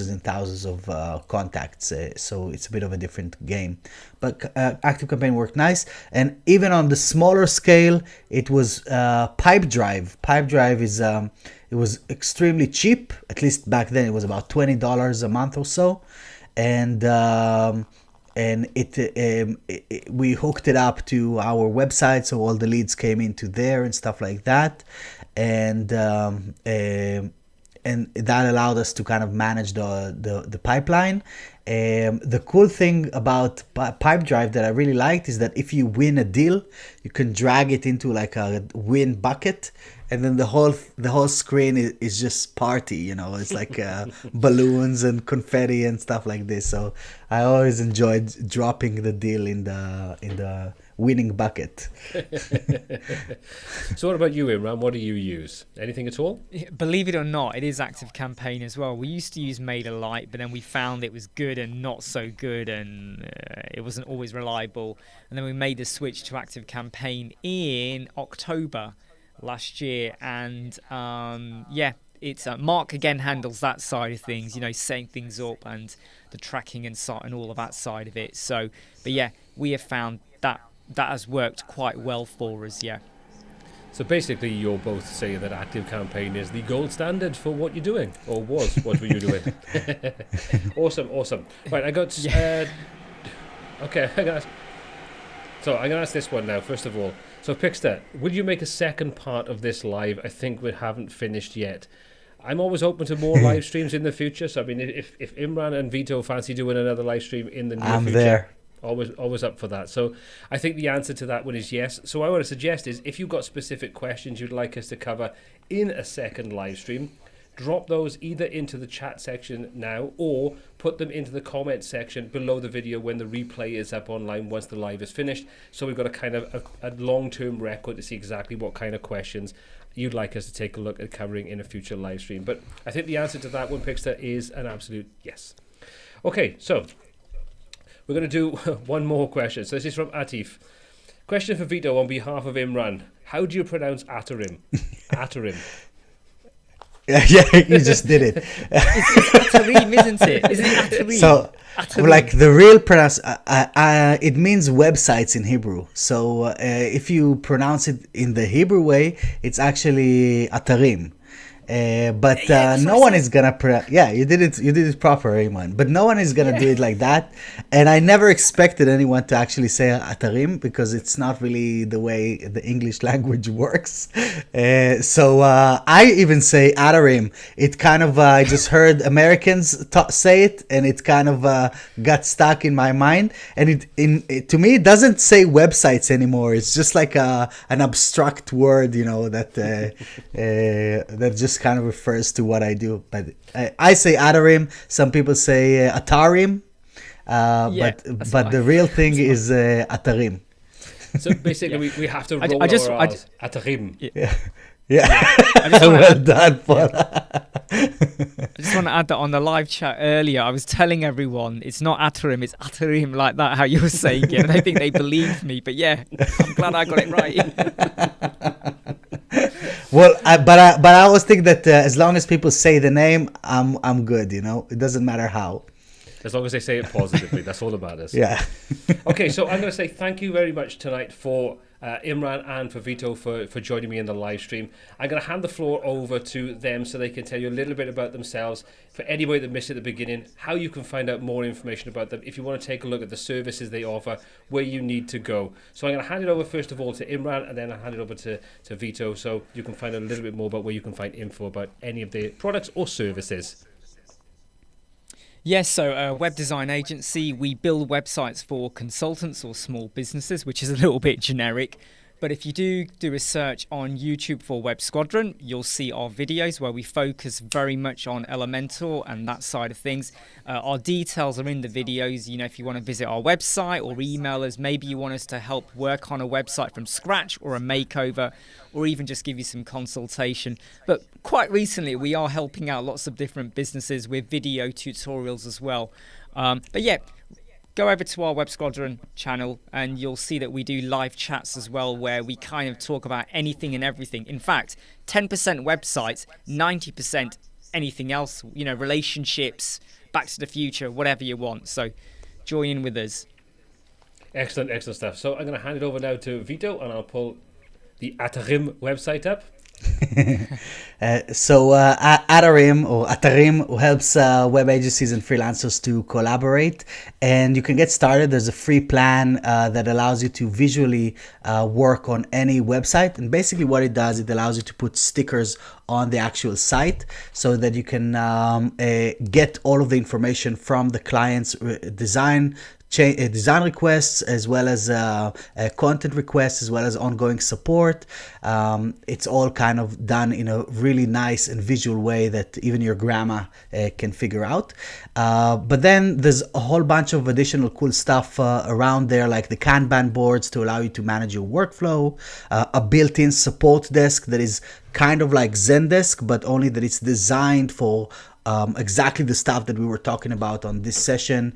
and thousands of contacts. So it's a bit of a different game. But ActiveCampaign worked nice, and even on the smaller scale, it was Pipedrive. Pipedrive is it was extremely cheap. At least back then, it was about $20 a month or so, and we hooked it up to our website, so all the leads came into there and stuff like that, and and that allowed us to kind of manage the pipeline. The cool thing about Pipedrive that I really liked is that if you win a deal, you can drag it into like a win bucket, and then the whole screen is just party, you know. It's like balloons and confetti and stuff like this. So I always enjoyed dropping the deal in the winning bucket. So what about you, Imran? What do you use? Anything at all? Believe it or not, it is ActiveCampaign as well. We used to use MailerLite, but then we found it was good and not so good, and it wasn't always reliable. And then we made the switch to ActiveCampaign in October last year, and it's Mark again handles that side of things, you know, setting things up and the tracking and all of that side of it. So, but yeah, we have found that has worked quite well for us. Yeah. So basically, you're both saying that ActiveCampaign is the gold standard for what you're doing, or was. What were you doing? Awesome. Right, I got. Okay, I'm gonna ask this one now. First of all, so Pixter, would you make a second part of this live? I think we haven't finished yet. I'm always open to more live streams in the future. So I mean, if Imran and Vito fancy doing another live stream in the near future, there. Always up for that. So I think the answer to that one is yes. So what I want to suggest is if you've got specific questions you'd like us to cover in a second live stream, drop those either into the chat section now or put them into the comment section below the video when the replay is up online once the live is finished. So we've got a kind of a long-term record to see exactly what kind of questions you'd like us to take a look at covering in a future live stream. But I think the answer to that one, Pixter, is an absolute yes. Okay, so we're going to do one more question. So this is from Atif. Question for Vito on behalf of Imran. How do you pronounce Atarim? Atarim. Yeah, you just did it. It's Atarim, isn't it? Isn't it Atarim? So, Atarim. like the real it means websites in Hebrew. So if you pronounce it in the Hebrew way, it's actually Atarim. But no one is gonna you did it proper, Raymond. But no one is gonna do it like that. And I never expected anyone to actually say Atarim because it's not really the way the English language works. So I even say Atarim. It kind of I just heard Americans say it, and it kind of got stuck in my mind. And it to me it doesn't say websites anymore. It's just like an abstract word, you know, that that just kind of refers to what I do. But I say Atarim. Some people say Atarim. But the real thing is Atarim. So basically, we have to roll our R's. Atarim. Yeah. Well done, Paul. I just want to add that on the live chat earlier, I was telling everyone it's not Atarim, it's Atarim, like that, how you were saying it. And I think they believed me. But yeah, I'm glad I got it right. Well, but I always think that as long as people say the name, I'm good. You know, it doesn't matter how. As long as they say it positively, that's all that matters. Yeah. Okay, so I'm going to say thank you very much tonight for Imran and for Vito for joining me in the live stream. I'm going to hand the floor over to them so they can tell you a little bit about themselves. For anybody that missed it at the beginning, how you can find out more information about them. If you want to take a look at the services they offer, where you need to go. So I'm going to hand it over first of all to Imran, and then I'll hand it over to Vito so you can find out a little bit more about where you can find info about any of their products or services. Yes, so a web design agency, we build websites for consultants or small businesses, which is a little bit generic. But if you do a search on YouTube for Web Squadron, you'll see our videos where we focus very much on Elementor and that side of things. Our details are in the videos. You know, if you want to visit our website or email us, maybe you want us to help work on a website from scratch or a makeover, or even just give you some consultation. But quite recently, we are helping out lots of different businesses with video tutorials as well. But yeah, go over to our Web Squadron channel and you'll see that we do live chats as well, where we kind of talk about anything and everything. In fact, 10% websites, 90% anything else, you know, relationships, Back to the Future, whatever you want. So join in with us. Excellent stuff. So I'm going to hand it over now to Vito, and I'll pull the Atarim website up. Atarim or Atarim helps web agencies and freelancers to collaborate, and you can get started. There's a free plan that allows you to visually work on any website, and basically what it does, it allows you to put stickers on the actual site so that you can get all of the information from the client's design requests, as well as content requests, as well as ongoing support. It's all kind of done in a really nice and visual way that even your grandma can figure out. But then there's a whole bunch of additional cool stuff around there, like the Kanban boards to allow you to manage your workflow, a built-in support desk that is kind of like Zendesk, but only that it's designed for exactly the stuff that we were talking about on this session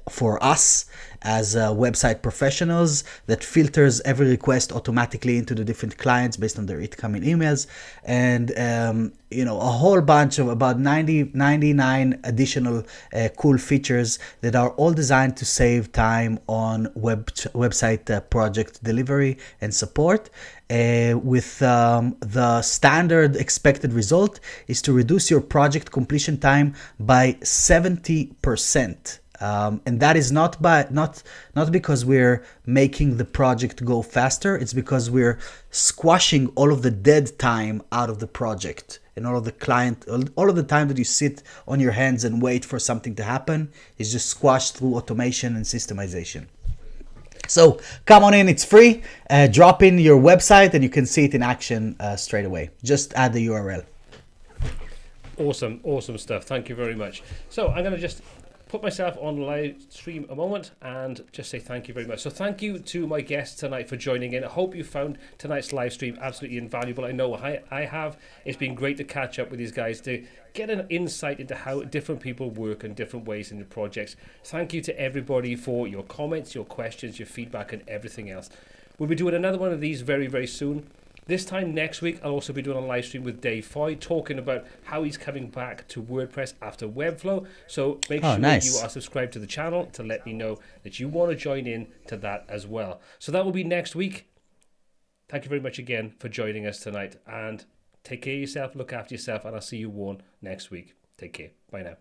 for us as website professionals, that filters every request automatically into the different clients based on their incoming emails, and a whole bunch of about 99 additional cool features that are all designed to save time on website project delivery and support. With the standard expected result is to reduce your project completion time by 70%. And that is not because we're making the project go faster. It's because we're squashing all of the dead time out of the project, and all of the time that you sit on your hands and wait for something to happen is just squashed through automation and systemization. So come on in, it's free. Drop in your website and you can see it in action straight away. Just add the URL. Awesome stuff. Thank you very much. So I'm going to just put myself on live stream a moment and just say thank you very much. So thank you to my guests tonight for joining in. I hope you found tonight's live stream absolutely invaluable. I know I have. It's been great to catch up with these guys to get an insight into how different people work in different ways in the projects. Thank you to everybody for your comments, your questions, your feedback, and everything else. We'll be doing another one of these very, very soon. This time next week, I'll also be doing a live stream with Dave Foy, talking about how he's coming back to WordPress after Webflow. So make sure you are subscribed to the channel to let me know that you want to join in to that as well. So that will be next week. Thank you very much again for joining us tonight, and take care of yourself, look after yourself, and I'll see you all next week. Take care. Bye now.